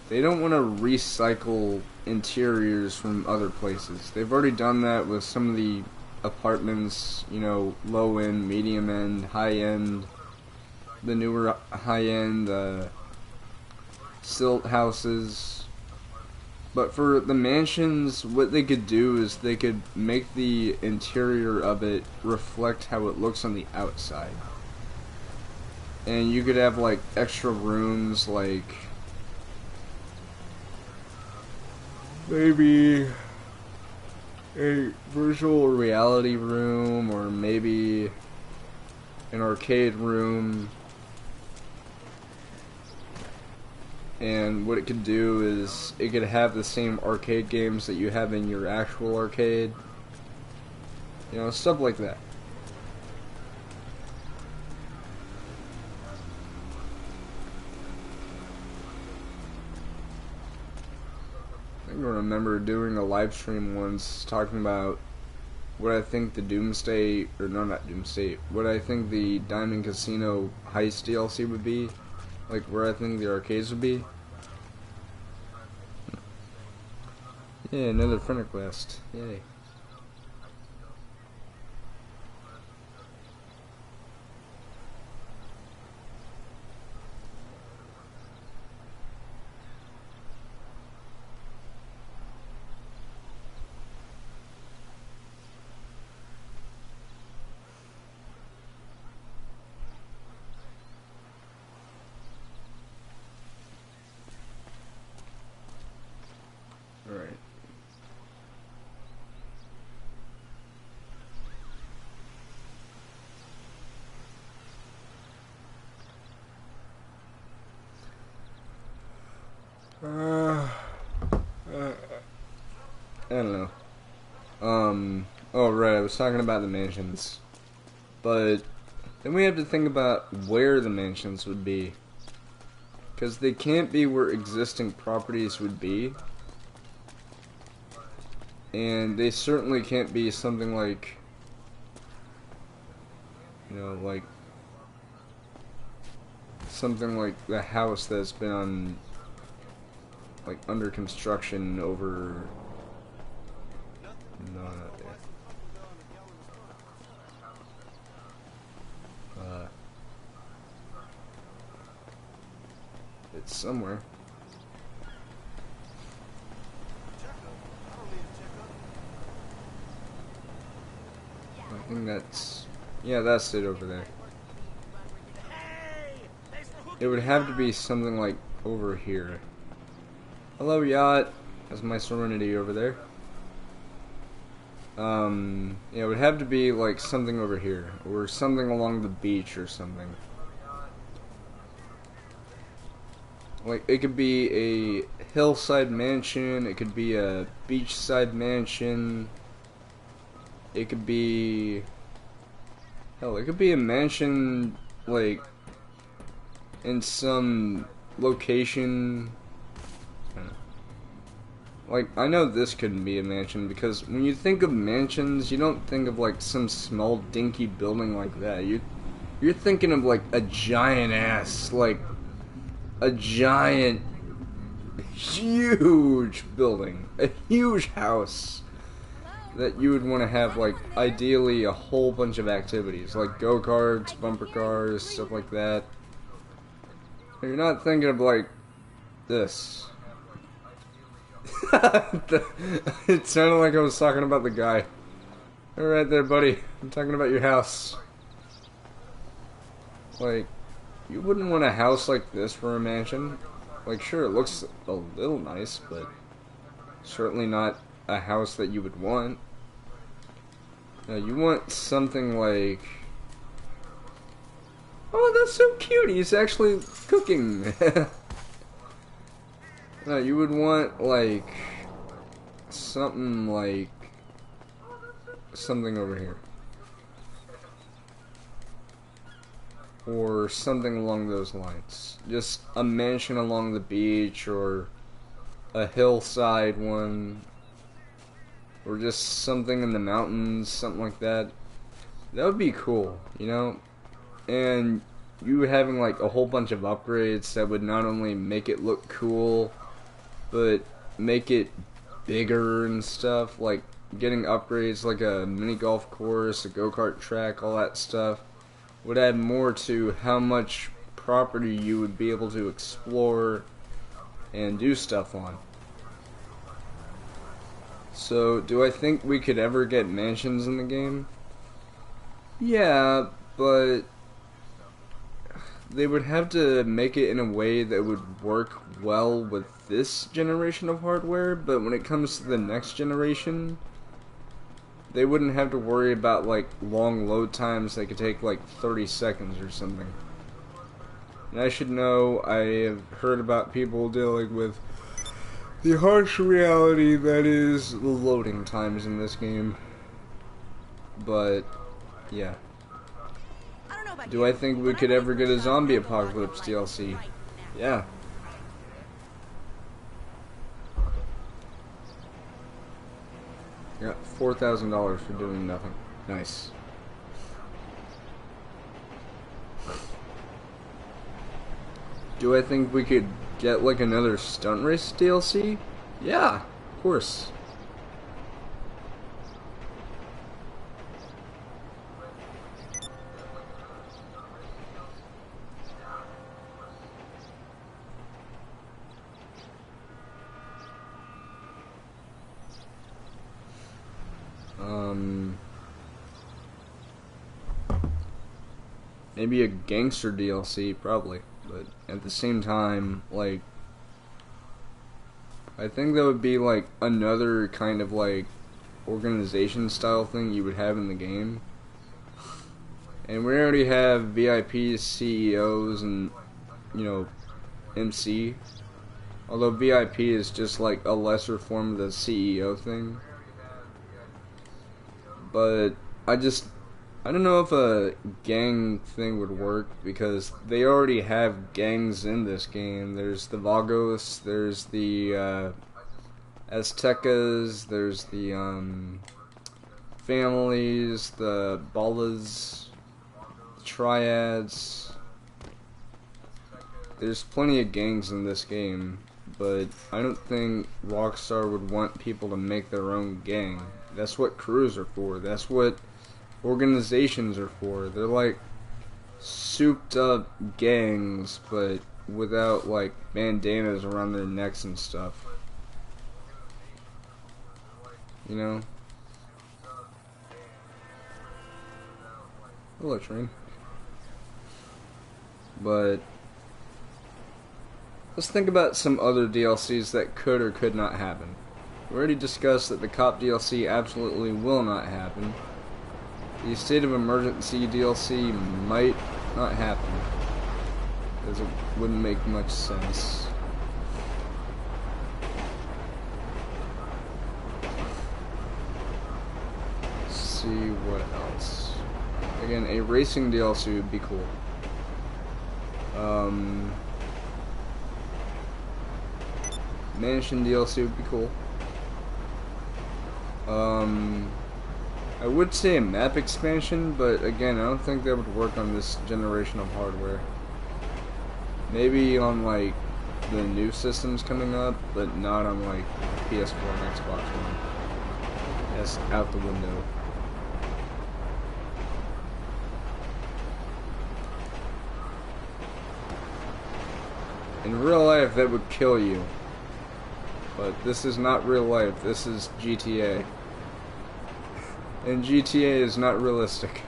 They don't want to recycle interiors from other places. They've already done that with some of the apartments, you know, low end, medium end, high end, the newer high end, silt houses. But for the mansions, what they could do is they could make the interior of it reflect how it looks on the outside. And you could have like extra rooms, like maybe a virtual reality room, or maybe an arcade room. And what it could do is it could have the same arcade games that you have in your actual arcade. You know, stuff like that. I remember doing a live stream once talking about what I think the Doomsday, or no, not Doomsday, what I think the Diamond Casino Heist DLC would be. Like, where I think the arcades would be. Yeah, another friend request. Yay. Alright. I don't know. Oh right, I was talking about the mansions. But then we have to think about where the mansions would be. Because they can't be where existing properties would be. And they certainly can't be something like, you know, like something like the house that's been on, like, under construction over. No, not there. It's somewhere. I think that's, yeah, that's it over there. it would have to be something like over here. Hello, yacht. That's my Serenity over there. Yeah, it would have to be like something over here, or something along the beach or something. Like, it could be a hillside mansion, it could be a beachside mansion, it could be... hell, it could be a mansion, like, in some location. Like, I know this couldn't be a mansion, because when you think of mansions, you don't think of, like, some small, dinky building like that. You're thinking of, like, a giant-ass, like, a giant, huge building. A huge house that you would want to have, like, ideally a whole bunch of activities. Like, go-karts, bumper cars, stuff like that. You're not thinking of, like, this. It sounded like I was talking about the guy. Alright there, buddy. I'm talking about your house. Like, you wouldn't want a house like this for a mansion. Like, sure, it looks a little nice, but certainly not a house that you would want. No, you want something like... oh, that's so cute, he's actually cooking. No, you would want, like, something like... something over here. Or something along those lines. Just a mansion along the beach, or a hillside one. Or just something in the mountains, something like that. That would be cool, you know? And you having, like, a whole bunch of upgrades that would not only make it look cool, but make it bigger and stuff, like getting upgrades like a mini golf course, a go-kart track, all that stuff, would add more to how much property you would be able to explore and do stuff on. So, do I think we could ever get mansions in the game? Yeah, but they would have to make it in a way that would work well with this generation of hardware, but when it comes to the next generation, they wouldn't have to worry about, like, long load times that could take, like, 30 seconds or something. And I should know, I have heard about people dealing with the harsh reality that is the loading times in this game. But, yeah. Do I think we could ever get a zombie apocalypse DLC? Yeah. Got $4,000 for doing nothing. Nice. Do I think we could get, like, another stunt race DLC? Yeah, of course. Maybe a gangster DLC, probably, but at the same time, like, I think that would be, like, another kind of, like, organization style thing you would have in the game. And we already have VIPs, CEOs, and, you know, MC. Although VIP is just, like, a lesser form of the CEO thing. But I don't know if a gang thing would work, because they already have gangs in this game. There's the Vagos, there's the Aztecas, there's the families, the Ballas, the Triads. There's plenty of gangs in this game, but I don't think Rockstar would want people to make their own gang. That's what crews are for. That's what organizations are for. They're like souped up gangs, but without, like, bandanas around their necks and stuff. You know? Hello, train. But let's think about some other DLCs that could or could not happen. We already discussed that the cop DLC absolutely will not happen. The State of Emergency DLC might not happen, because it wouldn't make much sense. Let's see what else. Again, a racing DLC would be cool. Mansion DLC would be cool. I would say a map expansion, but again, I don't think that would work on this generation of hardware. Maybe on like the new systems coming up, but not on like PS4 and Xbox One. That's out the window. In real life, that would kill you. But this is not real life, this is GTA. And GTA is not realistic.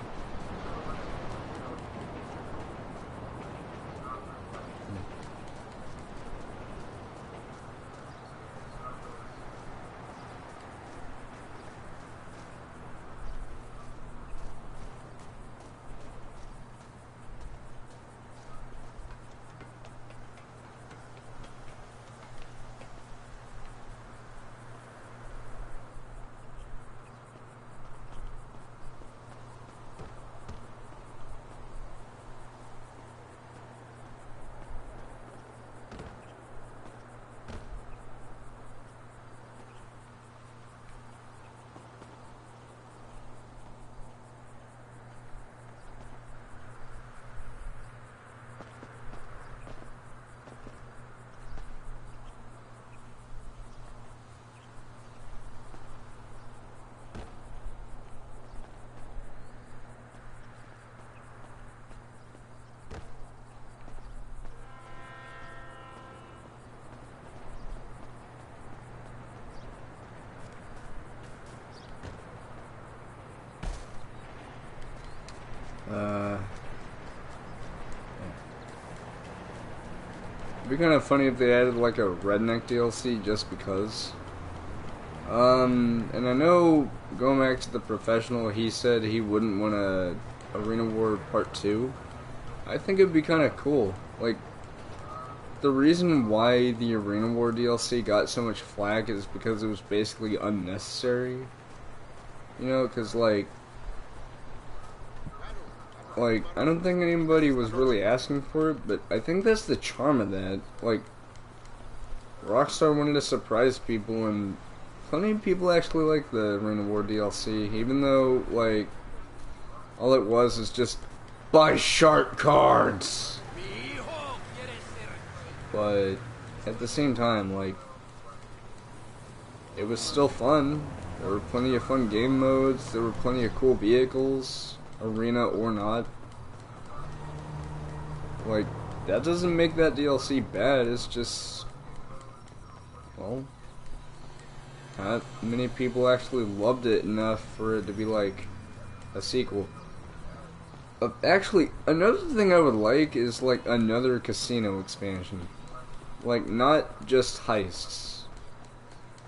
It'd be kind of funny if they added like a redneck DLC just because. And I know, going back to the professional, he said he wouldn't want a Arena War Part 2. I think it'd be kind of cool. Like, the reason why the Arena War DLC got so much flack is because it was basically unnecessary. You know, because like, I don't think anybody was really asking for it, but I think that's the charm of that. Like, Rockstar wanted to surprise people, and plenty of people actually like the Arena War DLC, even though, like, all it was is just buy shark cards. But at the same time, like, it was still fun. There were plenty of fun game modes, there were plenty of cool vehicles, arena or not. Like, that doesn't make that DLC bad, it's just, well, not many people actually loved it enough for it to be like a sequel. Actually, another thing I would like is like another casino expansion. Like, not just heists.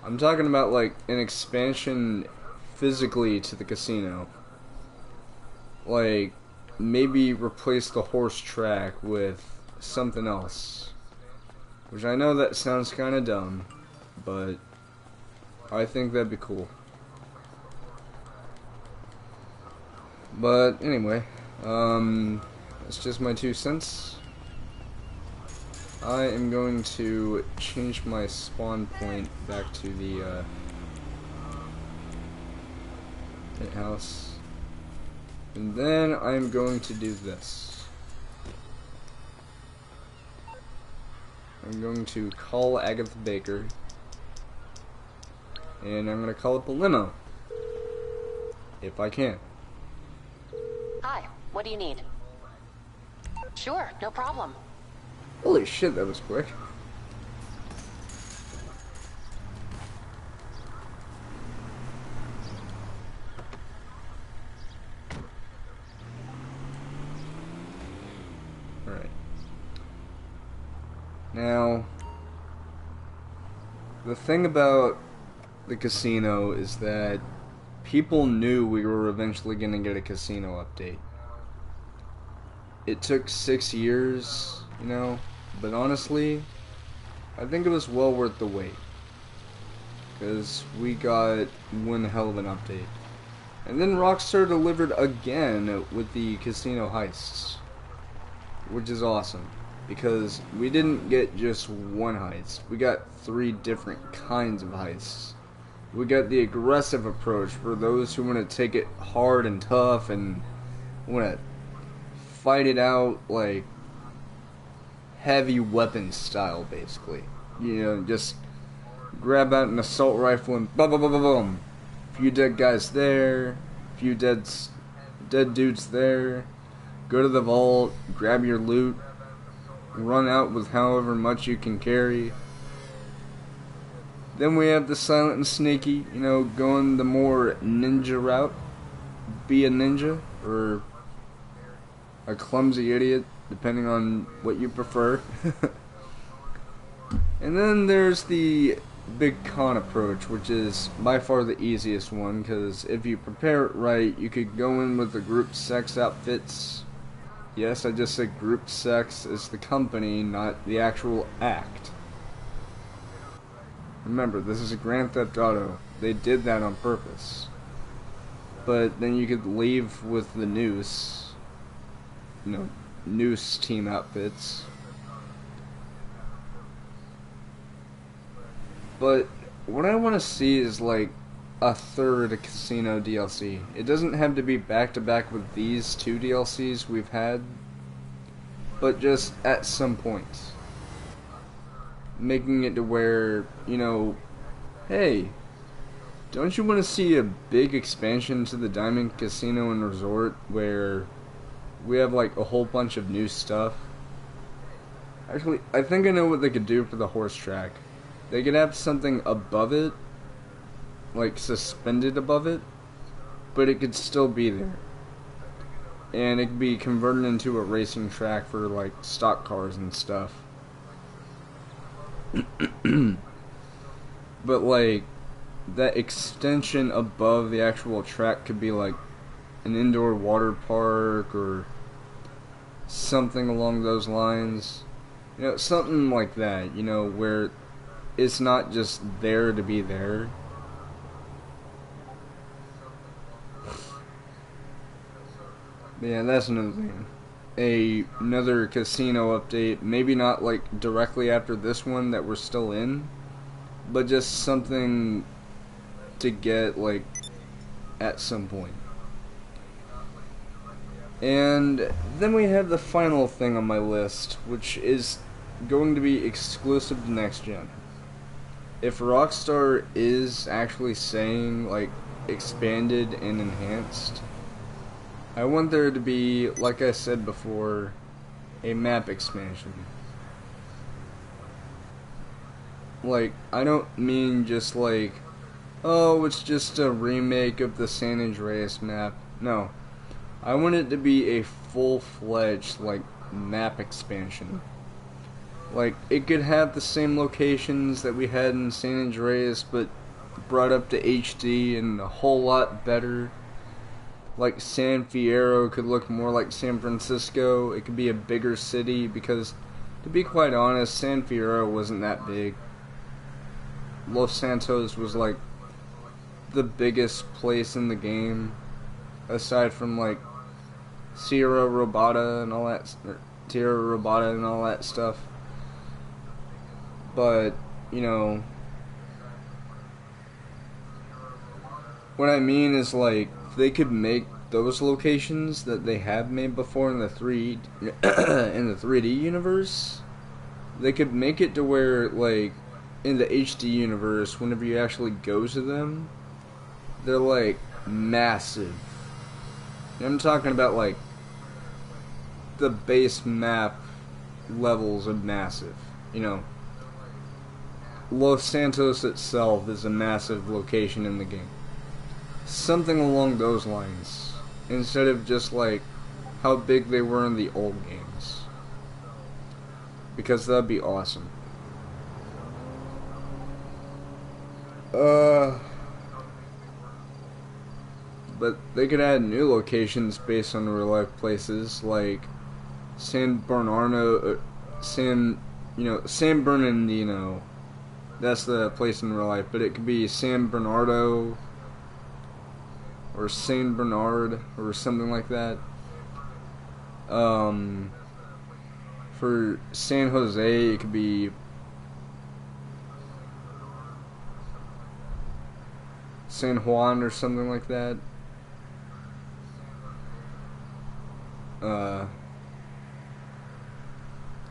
I'm talking about like an expansion physically to the casino. Like, maybe replace the horse track with something else. Which I know that sounds kind of dumb, but I think that'd be cool. But anyway, that's just my 2 cents. I am going to change my spawn point back to the pit house. And then I'm going to do this. I'm going to call Agatha Baker. And I'm going to call up a limo. If I can. Hi, what do you need? Sure, no problem. Holy shit, that was quick. Alright. Now, the thing about the casino is that people knew we were eventually going to get a casino update. It took 6 years, you know, but honestly, I think it was well worth the wait. Because we got one hell of an update. And then Rockstar delivered again with the casino heists. Which is awesome. Because we didn't get just one heist. We got 3 different kinds of heists. We got the aggressive approach for those who want to take it hard and tough and want to fight it out like heavy weapon style, basically. You know, just grab out an assault rifle and boom, boom, boom, boom, boom. Few dead guys there, few dead dudes there. Go to the vault, grab your loot, run out with however much you can carry. Then we have the silent and sneaky, you know, going the more ninja route. Be a ninja, or a clumsy idiot, depending on what you prefer. And then there's the big con approach, which is by far the easiest one, because if you prepare it right, you could go in with the group sex outfits. Yes, I just said group sex is the company, not the actual act. Remember, this is a Grand Theft Auto. They did that on purpose. But then you could leave with the noose. You know, noose team outfits. But what I want to see is like a third casino DLC. It doesn't have to be back to back with these 2 DLCs we've had, but just at some point. Making it to where, you know, hey, don't you want to see a big expansion to the Diamond Casino and Resort where we have like a whole bunch of new stuff? Actually, I think I know what they could do for the horse track. They could have something above it, like suspended above it, but it could still be there. And it could be converted into a racing track for like stock cars and stuff. But like, that extension above the actual track could be like an indoor water park or something along those lines. You know, something like that, you know, where it's not just there to be there. But yeah, that's another thing. Another casino update, maybe not like directly after this one that we're still in, but just something to get like at some point. And then we have the final thing on my list, which is going to be exclusive to next gen. If Rockstar is actually saying like expanded and enhanced, I want there to be, like I said before, a map expansion. Like, I don't mean just like, oh, it's just a remake of the San Andreas map. No. I want it to be a full-fledged, like, map expansion. Like, it could have the same locations that we had in San Andreas, but brought up to HD and a whole lot better. Like, San Fierro could look more like San Francisco. It could be a bigger city, because, to be quite honest, San Fierro wasn't that big. Los Santos was, like, the biggest place in the game, aside from, like, Tierra Robata and all that stuff. But, you know, what I mean is, like, they could make those locations that they have made before in the 3D universe. They could make it to where, like, in the HD universe, whenever you actually go to them, they're, like, massive. I'm talking about, like, the base map levels of massive, you know. Los Santos itself is a massive location in the game. Something along those lines, instead of just like how big they were in the old games. because that'd be awesome. But they could add new locations based on real life places like San Bernardino, San Bernardino. That's the place in real life, but it could be San Bernardo or Saint Bernard or something like that. For San Jose, it could be San Juan or something like that.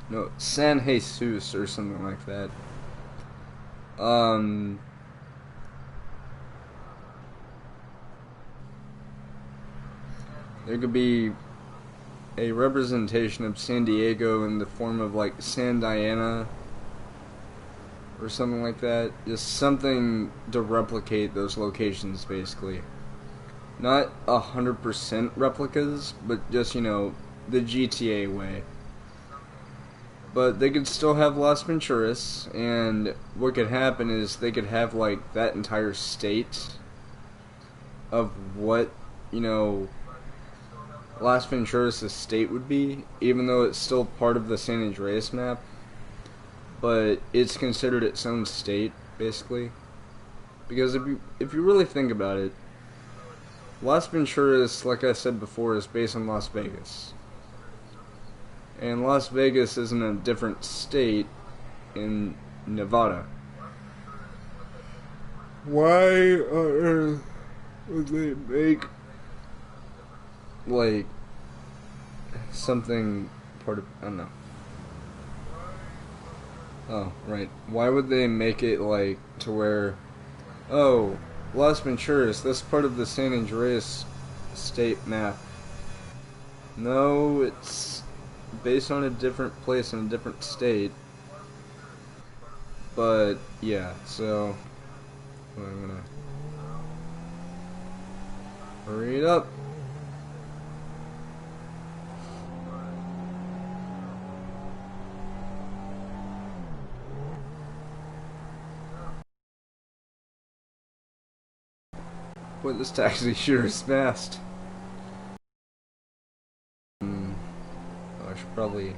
No, San Jesus or something like that. There could be a representation of San Diego in the form of like San Diana or something like that. Just something to replicate those locations, basically. Not 100% replicas, but just, you know, the GTA way. But they could still have Las Venturas, and what could happen is they could have, like, that entire state of what, you know, Las Venturas' state would be, even though it's still part of the San Andreas map. But it's considered its own state, basically. Because if you really think about it, Las Venturas, like I said before, is based on Las Vegas. And Las Vegas is in a different state in Nevada. Why on earth would they make, like, something part of, I don't know. Oh, right. Why would they make it, like, to where, oh, Las Venturas, that's part of the San Andreas state map. No, it's based on a different place in a different state. But, yeah, so I'm gonna hurry it up. Boy, this taxi sure is fast. I should probably.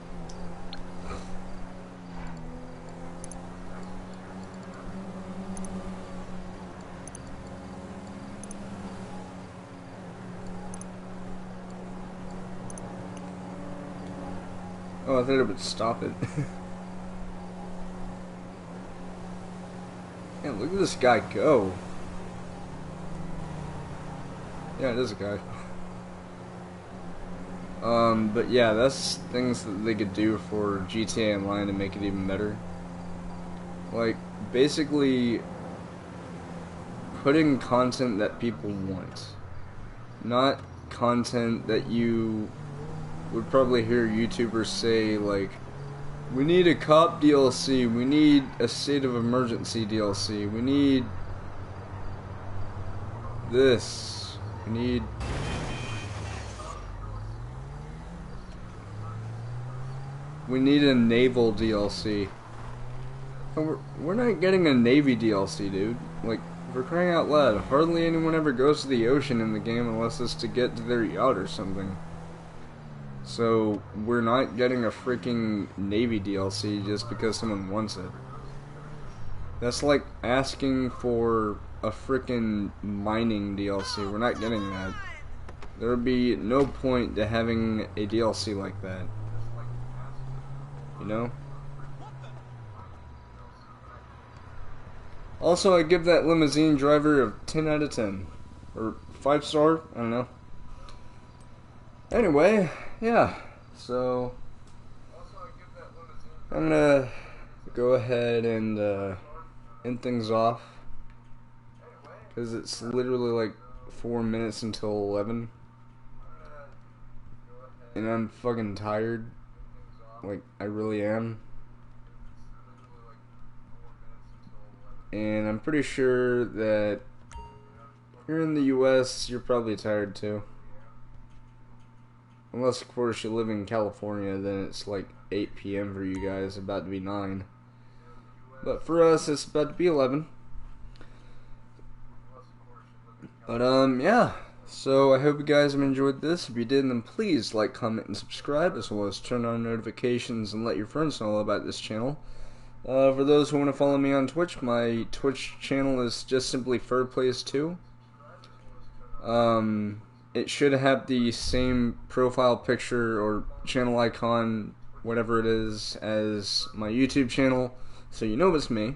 Oh, I thought it would stop it. Man, look at this guy go. Yeah, it is a guy. But yeah, that's things that they could do for GTA Online to make it even better. Like, basically, putting content that people want. Not content that you would probably hear YouTubers say, like, we need a cop DLC, we need a state of emergency DLC, we need this, we need a naval DLC. We're not getting a Navy DLC, dude. Like, for crying out loud, hardly anyone ever goes to the ocean in the game unless it's to get to their yacht or something. So, we're not getting a freaking Navy DLC just because someone wants it. That's like asking for a freaking mining DLC. We're not getting that. There would be no point to having a DLC like that. You know? Also, I give that limousine driver a 10 out of 10. Or 5 star? I don't know. Anyway, yeah. So, I'm gonna go ahead and end things off. Because it's literally like 4 minutes until 11. And I'm fucking tired. Like, I really am. And I'm pretty sure that here in the US, you're probably tired too. Unless, of course, you live in California, then it's like 8 p.m. for you guys, about to be 9. But for us, it's about to be 11. But, yeah. So, I hope you guys have enjoyed this. If you did, then please like, comment, and subscribe, as well as turn on notifications and let your friends know about this channel. For those who want to follow me on Twitch, my Twitch channel is just simply FurPlayz 2. It should have the same profile picture or channel icon, whatever it is, as my YouTube channel, so you know it's me.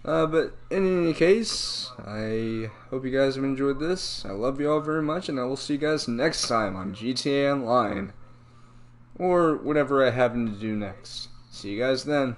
But in any case, I hope you guys have enjoyed this. I love you all very much, and I will see you guys next time on GTA Online. Or whatever I happen to do next. See you guys then.